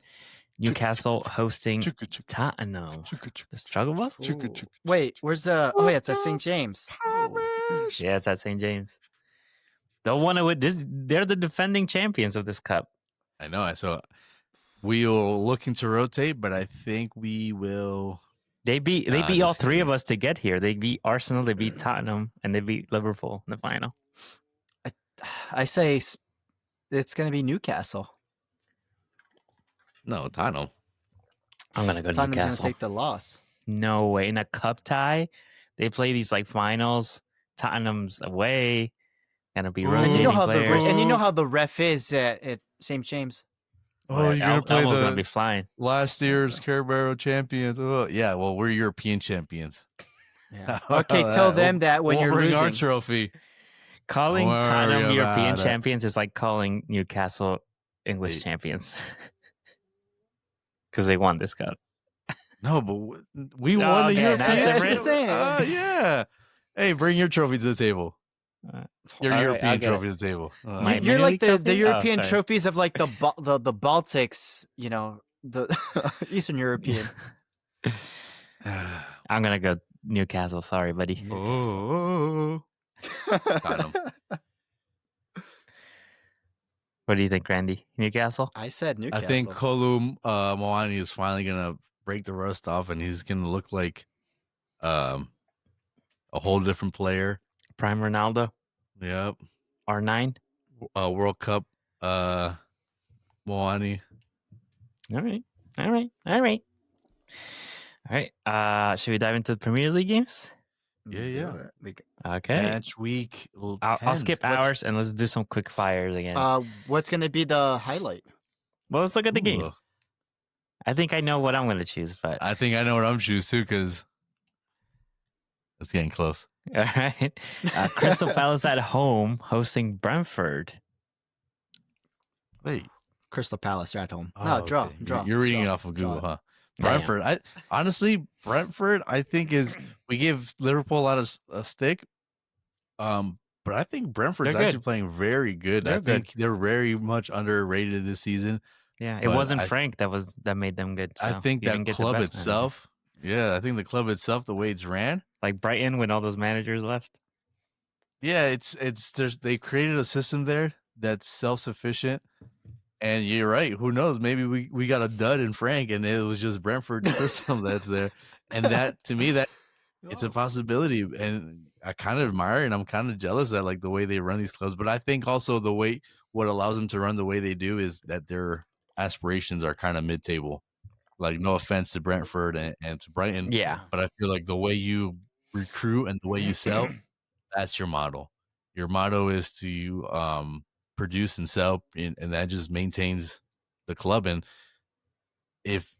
Newcastle hosting Chugga, chugga, Tottenham. chugga, chugga, The struggle bus? chugga, chugga. Wait, where's the? Oh yeah, it's at St. James. Yeah, it's at St. James. They'll want to. They're the defending champions of this cup. I know. So we will looking to rotate, but I think we will. They beat Nah, all just three of kidding. us to get here. They beat Arsenal, they beat Tottenham, and they beat Liverpool in the final. I say it's gonna be Newcastle. No, Tottenham. I'm gonna go to Tottenham's gonna Newcastle. take the loss. No way. In a cup tie, they play these like finals. Tottenham's away. Gonna be Ooh. rotating And you know how players. the ref is at St. James. Oh, you're gonna play Elbo's the gonna be flying. last year's Carabao champions. Oh, yeah. Well, we're European champions. Yeah. How Okay, about tell that? them that when we'll you're bring losing. our trophy. Calling Don't worry Tottenham European about it. champions is like calling Newcastle English Hey. champions. Because they won this cup. No, but we Oh, won the okay, European. that's different. Champions. It's the same. Yeah. Hey, bring your trophy to the table. Your All right, European I'll get trophy it. to the table. My- You're like League the trophy? Oh, European sorry. trophies of like the Baltics, you know, the Eastern European. I'm gonna go Newcastle. Sorry, buddy. Oh. Tottenham. What do you think, Randy? Newcastle? I said I Newcastle. think Kolo Moani is finally gonna break the rust off, and he's gonna look like a whole different player. Prime Ronaldo? Yep. R9? World Cup. Moani. All right. Should we dive into the Premier League games? Yeah. Okay. Match week. I'll 10. skip ours and let's do some quick fires again. What's gonna be the highlight? well, let's look at the Ooh. games. I think I know what I'm going to choose, but I think I know what I'm choosing too, because it's getting close. all right. Crystal Palace at home hosting Brentford. Wait. Crystal Palace are at home. No, draw. okay. Draw. You're reading draw, it off of Google, draw. huh? Damn. Brentford. I honestly, Brentford. I think is we give Liverpool a lot of a stick, but I think Brentford's They're good. actually playing very good. They're I think they're very much underrated this season. Yeah, it But wasn't I- Frank that made them good. I so think you that didn't get the club best manager. itself. Yeah, I think the club itself, the way it's ran. like Brighton, when all those managers left. Yeah, it's they created a system there that's self sufficient. And you're right. Who knows? Maybe we got a dud in Frank, and it was just Brentford's system that's there. And that to me, that it's a possibility. And I kind of admire and I'm kind of jealous that like the way they run these clubs. But I think also the way what allows them to run the way they do is that their aspirations are kind of mid table. Like no offense to Brentford and to Brighton, Yeah, but I feel like the way you recruit and the way you sell, that's your model. Your motto is to produce and sell, and that just maintains the club. And if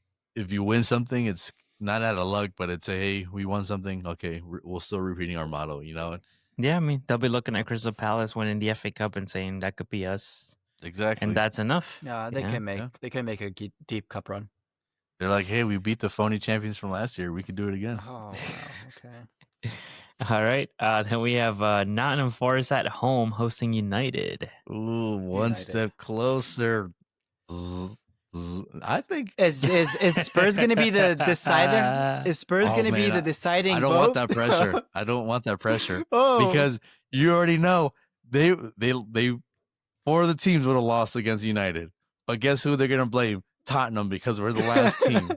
you win something, it's not out of luck, but it's a hey, we won something. Okay, we're still repeating our motto, you know. yeah. I mean, they'll be looking at Crystal Palace winning the FA Cup and saying that could be us, Exactly. and that's enough. Yeah, they Yeah. can make Yeah. they can make a deep cup run. They're like, hey, we beat the phony champions from last year. We could do it again. Oh, wow. Okay. All right. Then we have Nottingham Forest at home hosting United. Ooh, one United. step closer. I think Is Spurs going to be the deciding? Is Spurs Oh, going to be man, the deciding? I don't vote? want that pressure. I don't want that pressure. Oh, Because you already know they four of the teams would have lost against United. But guess who they're gonna blame? Tottenham, because we're the last team.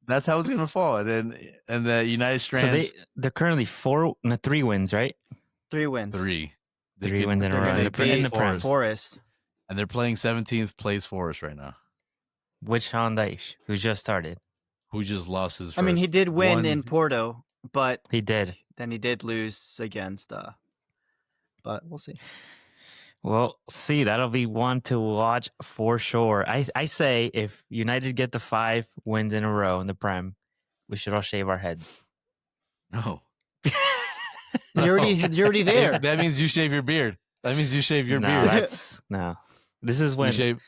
That's how it's gonna fall. And the United So Strands they're currently 3 wins, right? 3 wins. three. They 3 could- wins in a They're row going in to the, in beat the Prem. Forest. and they're playing 17th place Forest right now. With Sean Dyche, who just started. Who just lost his first I mean, he did win one- in Porto, but He did. then he did lose against. But we'll see. Well, see, that'll be one to watch for sure. I say if United get the 5 wins in a row in the Prem, we should all shave our heads. No. You're already there. That means you shave your beard. That means you shave your no, beard. that's no. This is You when shave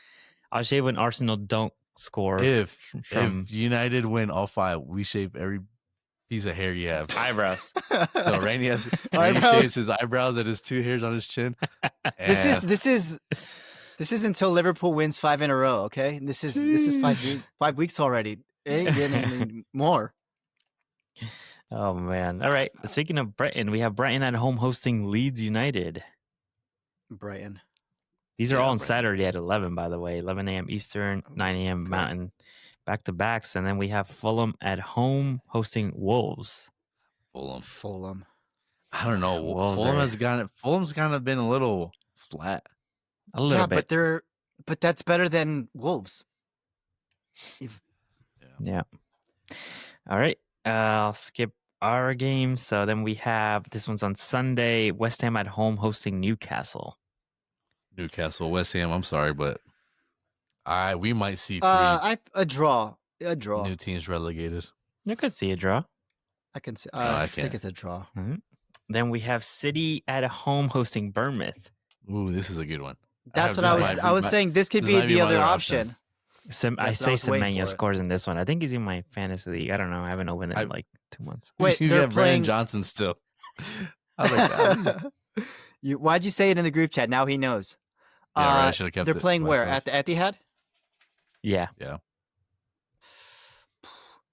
I'll shave when Arsenal don't score if from United win all 5, we shave every piece of hair you have. eyebrows. So Randy Randy Eyebrows. shaves his eyebrows and his 2 hairs on his chin. This is This is until Liverpool wins 5 in a row. Okay, this is 5 weeks already. It ain't getting any more. Oh man! All right. Speaking of Brighton, we have Brighton at home hosting Leeds United. Brighton. These are Yeah, all on Brighton. Saturday at 11, by the way. 11 a.m. Eastern, 9 a.m. Okay. Mountain, back to backs, and then we have Fulham at home hosting Wolves. Fulham. I don't know. Wolves Fulham's kind of been a little flat. A little Yeah, bit. but that's better than Wolves. Yeah. All right. I'll skip our game. So then we have this one's on Sunday. West Ham at home hosting Newcastle. Newcastle, West Ham. I'm sorry, but we might see A draw. new teams relegated. You could see a draw. I can see. I I think can't. it's a draw. Then we have City at home hosting Bournemouth. Ooh, this is a good one. That's what I was saying. This could this be might be the my other other option. option. I That's what say I was waiting Semenyo for. scores in this one. I think he's in my fantasy league. I don't know. I haven't opened it in like 2 months. Wait, you they're got Brandon playing. Johnson still. I was like, Why'd you say it in the group chat? Now he knows. yeah, right, I should have kept They're it playing to where? myself. At the Etihad? Yeah.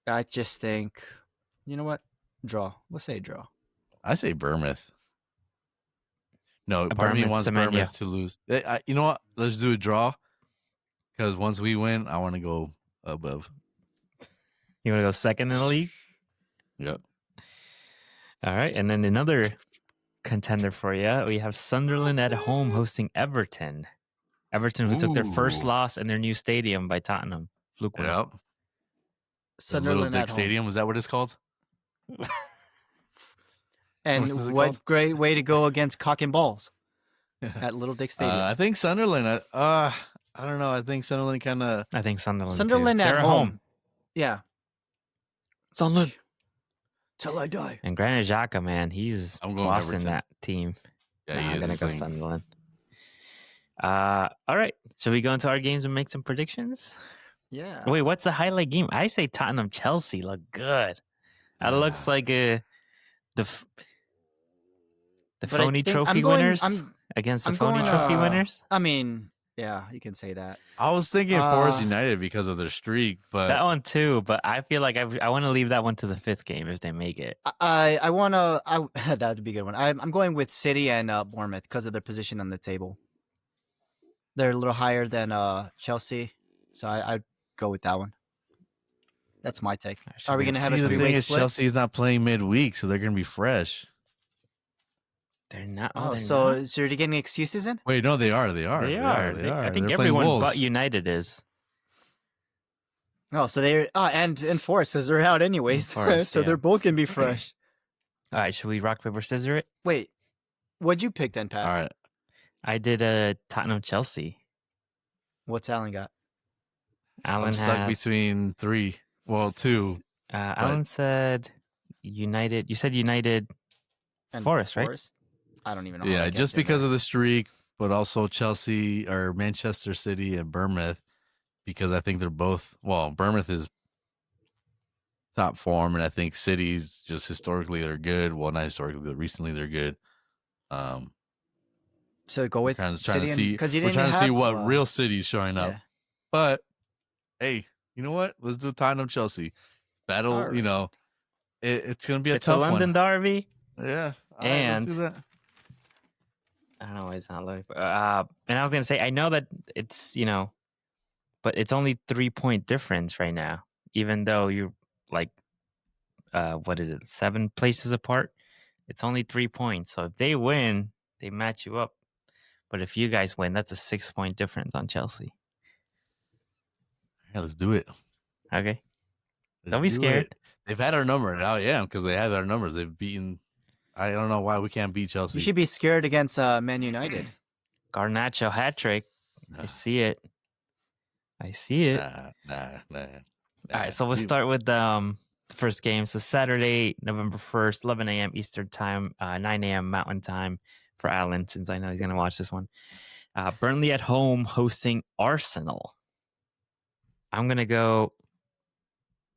I just think, you know what? Draw. Let's say draw. I say Bournemouth. No, part of me Bournemouth, wants Semenyo. Bournemouth to lose. You know what? Let's do a draw. Because once we win, I want to go above. You want to go second in the league? Yep. All right. And then another contender for you. We have Sunderland at home hosting Everton. Everton, who took their first Ooh. loss in their new stadium by Tottenham. Fluke win. Yep. The Little Sunderland Dick at home. Stadium. Is that what it's called? And What is it what called? great way to go against cock and balls at Little Dick Stadium. I think Sunderland. I don't know. I think Sunderland kind of. I think Sunderland. too. Sunderland They're at home. Yeah. Sunderland. Till I die. And Granit Xhaka, man, he's I'm going bossing Everton. that team. Yeah, Nah, he I'm is gonna go playing- Sunderland. All right. Should we go into our games and make some predictions? Yeah. Wait, what's the highlight game? I say Tottenham Chelsea look good. That looks like the But I phony think trophy winners against the I'm phony going, trophy winners. I mean, yeah, you can say that. I was thinking Forest Uh, United because of their streak, but That one too, but I feel like I want to leave that one to the fifth game if they make it. I want to. That would be a good one. I'm going with City and Bournemouth because of their position on the table. They're a little higher than Chelsea, so I'd go with that one. That's my take. Are we gonna have a See, the thing three-way is, split? Chelsea is not playing midweek, so they're gonna be fresh. They're not. Oh, they're so not? you're getting excuses in? Wait, no, they are. They are. They are. I think They're playing everyone Wolves. but United is. Oh, so they're and Forest because they're out anyways, Forest, so yeah. they're both gonna be fresh. All right, should we rock paper scissors it? Wait, what'd you pick then, Pat? All right. I did a Tottenham Chelsea. What's Alan got? Alan I'm stuck has, between three. Well, two. Alan said United. You said United. And Forest, right? I don't even know. how Yeah, I just guessed in because there. of the streak, but also Chelsea or Manchester City and Bournemouth, because I think they're both. Well, Bournemouth is top form, and I think City's just historically they're good. Well, not historically, but recently they're good. So go with Trying to City see. because you We're didn't trying to see have- what well, real city's showing up. yeah. But hey, you know what? Let's do Tottenham Chelsea battle. All right. You know, it's gonna be a It's a tough London one. derby. Yeah, all right, And- let's do that. I don't know why it's not loading. And I was gonna say I know that it's but it's only 3-point difference right now. Even though you're like, what is it, 7 places apart? It's only 3 points. So if they win, they match you up. But if you guys win, that's a 6-point difference on Chelsea. Yeah, let's do it. Okay, Let's don't be do scared. it. They've had our number. Now, yeah, because they have our numbers. They've beaten. I don't know why we can't beat Chelsea. You should be scared against Man United. Garnacho hat trick. I see it. I see it. Nah. All right, so we'll start with the first game. So Saturday, November 1st, 11 a.m. Eastern Time, 9 a.m. Mountain Time for Alan, since I know he's going to watch this one. Burnley at home hosting Arsenal. I'm going to go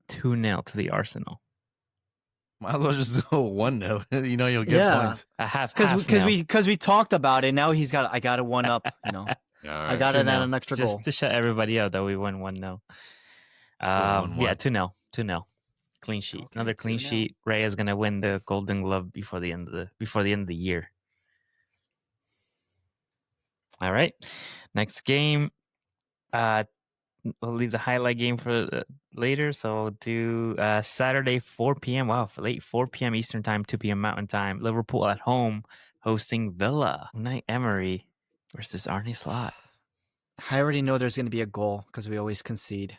2-0 to the Arsenal. Might as well just go 1-0. You know you'll get Yeah. points. A half Because nil. we talked about it. Now I got to one up. All I right. got it at 2-0. an extra Just goal. to shut everybody up that we won 1-0. Cool, 1-1. Yeah, 2-0. 2-0. Clean sheet. Okay, Another clean 2-0. sheet. Ray is gonna win the Golden Glove before the end of the year. All right. Next game. We'll leave the highlight game for later. So we'll do Saturday 4 p.m. Wow, late 4 p.m. Eastern time, 2 p.m. Mountain time. Liverpool at home hosting Villa. Unai Emery versus Arne Slot. I already know there's going to be a goal because we always concede.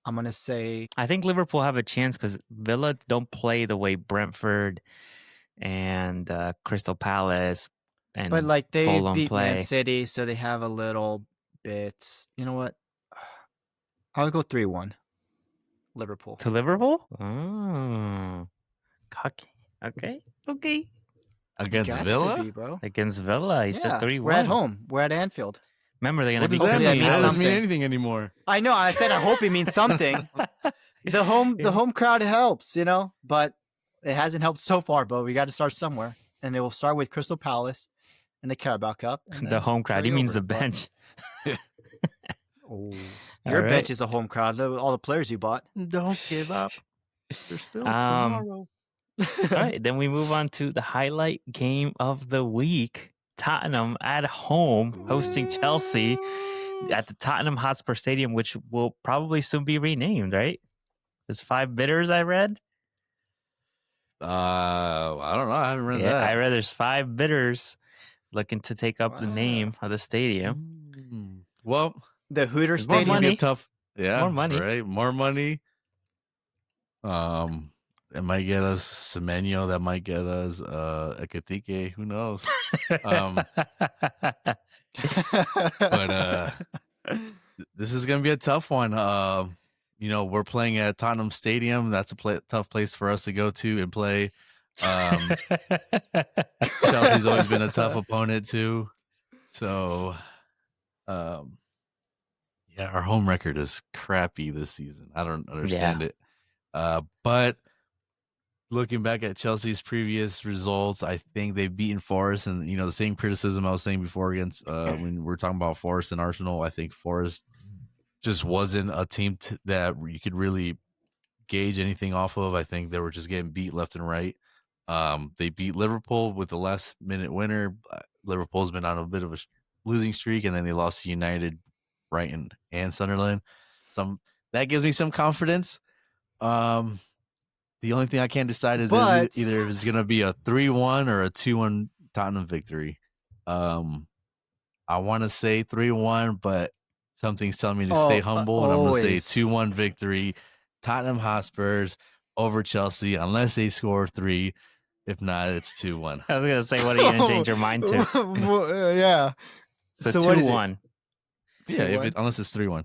I'm going to say I think Liverpool have a chance because Villa don't play the way Brentford and Crystal Palace and but like they Fulham beat Man play. City, so they have a little bit. You know what? I'll go 3-1. Liverpool. To Liverpool? Oh, cocky. Okay. Against Gots Villa? to be, bro. Against Villa, he said 3-1. We're at home. We're at Anfield. Remember, they're gonna What be does that Hopefully mean? That means doesn't mean something. anything anymore. I know. I said I hope it means something. The home crowd helps, you know, but it hasn't helped so far. But we got to start somewhere, and it will start with Crystal Palace and the Carabao Cup. And The then home crowd. He carry means over, the but- bench. Oh. All Your right. bench is a home crowd. All the players you bought. Don't give up. There's still tomorrow. All right, then we move on to the highlight game of the week. Tottenham at home hosting Chelsea at the Tottenham Hotspur Stadium, which will probably soon be renamed, right? There's 5 bidders I read. I don't know. I haven't read Yeah, that. I read there's 5 bidders looking to take up the Wow. name of the stadium. Well, The Hooter it's gonna Stadium. be money. a tough. Yeah, More money. right? More money. It might get us Semenyo. That might get us Ekatike. Who knows? But this is gonna be a tough one. You know, we're playing at Tottenham Stadium. That's a tough place for us to go to and play. Chelsea's always been a tough opponent too. So, yeah, our home record is crappy this season. I don't understand it. But looking back at Chelsea's previous results, I think they've beaten Forest, and you know the same criticism I was saying before against when we're talking about Forest and Arsenal. I think Forest just wasn't a team that you could really gauge anything off of. I think they were just getting beat left and right. They beat Liverpool with the last minute winner. Liverpool's been on a bit of a losing streak, and then they lost to United, Brighton, and Sunderland. That gives me some confidence. The only thing I can't decide is But- either if it's going to be a 3-1 or a 2-1 Tottenham victory. I want to say 3-1, but something's telling me to stay humble, and I'm going to always. say 2-1 victory. Tottenham Hotspurs over Chelsea, unless they score 3. If not, it's 2-1. I was gonna say, what are you gonna change your mind to? Yeah. So what is it? 2-1. Yeah, 2-1? unless it's 3-1.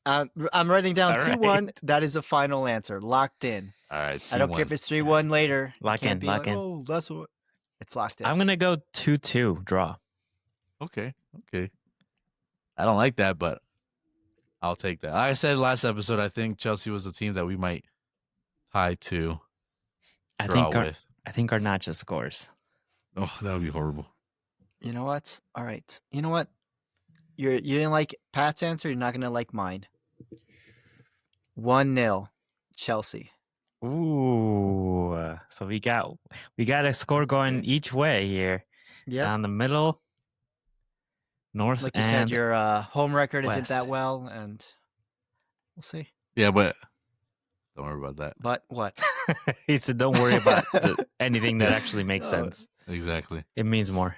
I'm writing down All 2-1. right. That is a final answer. Locked in. All right, I don't care if 2-1. it's 3-1 later. You Lock can't in, be lock like, in. Oh, that's what. It's locked in. I'm gonna go 2-2 draw. Okay. I don't like that, but I'll take that. Like I said last episode, I think Chelsea was a team that we might tie to I draw think with. I think Garnacho scores. Oh, that would be horrible. You know what? All right. You know what? You didn't like Pat's answer. You're not gonna like mine. 1-0 Chelsea. Ooh, so we got a score going each way here. Yeah. Down the middle, north Like you and said, your home record isn't that west. well, and we'll see. Yeah, but don't worry about that. But what? he said, "Don't worry about anything that actually makes Oh. sense. Exactly. It means more."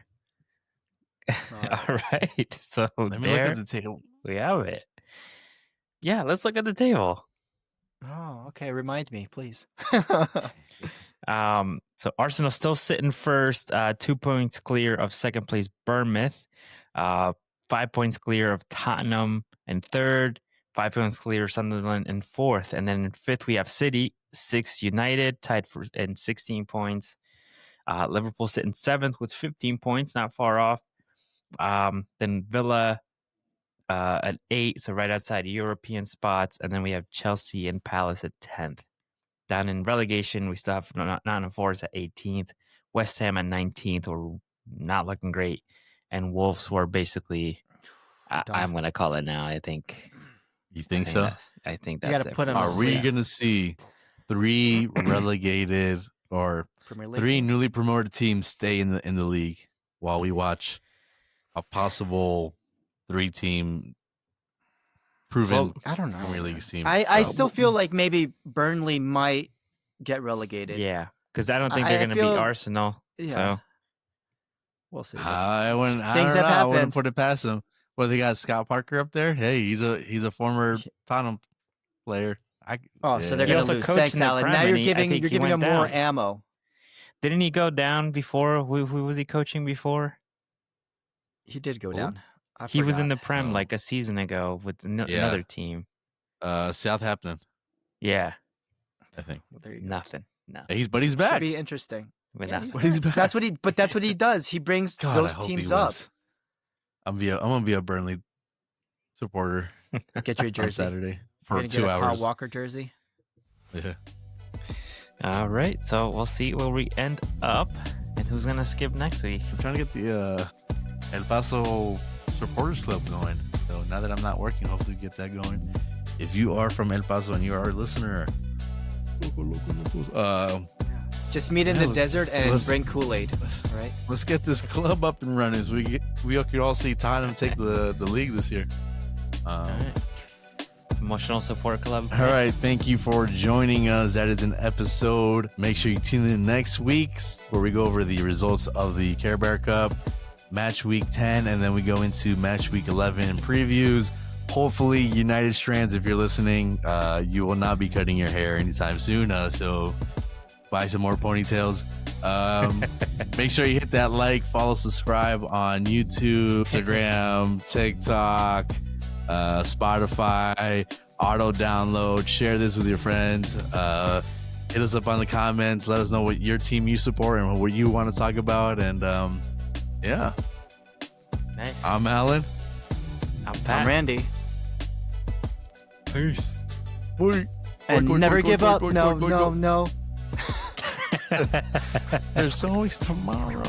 Alright. All right, so Let me look there at the table. we have it. Yeah, let's look at the table. Oh, okay. Remind me, please. So Arsenal still sitting first, 2 points clear of second place Bournemouth, 5 points clear of Tottenham in third, 5 points clear of Sunderland in fourth, and then in fifth we have City, 6 United tied for in 16 points. Liverpool sitting seventh with 15 points, not far off. Then Villa at 8, so right outside European spots, and then we have Chelsea and Palace at 10th. Down in relegation, we still have Nottingham Forest at 18th, West Ham at 19th, or not looking great, and Wolves were basically. I'm Done. gonna call it now. I think. You think so? I think You that's gotta it. put for him me. Are to we sleep. gonna see 3 relegated or Premier League 3 teams. newly promoted teams stay in the league while we watch a possible 3-team proven Well, I don't know. Premier man. League team? I So, still feel like maybe Burnley might get relegated. Yeah, because I don't think I- they're I gonna beat feel- Arsenal. Yeah. So We'll see. I wouldn't. I Things don't have know. I wouldn't happened. put it past them. Well, they got Scott Parker up there. Hey, he's a former Tottenham player. Oh, so they're He gonna also lose. coached Thanks, in the Alan. Prem, Now and you're I giving think you're he giving him went more down. ammo. Didn't he go down before? Who was he coaching before? He did go Who? down. He was in the Prem Oh. like a season ago with Yeah. another team. Southampton, Yeah, I think. Well, there you go. nothing. No, He's Should back. be interesting. but Yeah, nothing. But he's back. That's what he. But that's what he does. He brings God, I those hope teams he up. wins. I'm gonna be a Burnley supporter Get your on jersey. Saturday You're for gonna 2 get a Kyle hours. Walker jersey. Yeah. All right, so we'll see where we end up and who's gonna skip next week. I'm trying to get the El Paso Supporters Club going. So now that I'm not working, hopefully get that going. If you are from El Paso and you are a listener, Just meet in Yeah, the let's- desert and let's- bring Kool-Aid. All right. let's get this club up and running. So we could all see Tottenham take the league this year. All right. Emotional Support Club. All right, thank you for joining us. That is an episode. Make sure you tune in next week's where we go over the results of the Care Bear Cup, match week 10, and then we go into match week 11 previews. Hopefully, United Strands, if you're listening, you will not be cutting your hair anytime soon. So buy some more ponytails. Make sure you hit that like, follow, subscribe on YouTube, Instagram, TikTok, Spotify, auto download, share this with your friends. Hit us up on the comments. Let us know what your team you support and what you want to talk about. And yeah, Nice. I'm Alan. I'm I'm Pat. Randy. Peace. Wait. And Quick, never quick, give quick, up. quick, No, quick, no, quick. no. There's always tomorrow.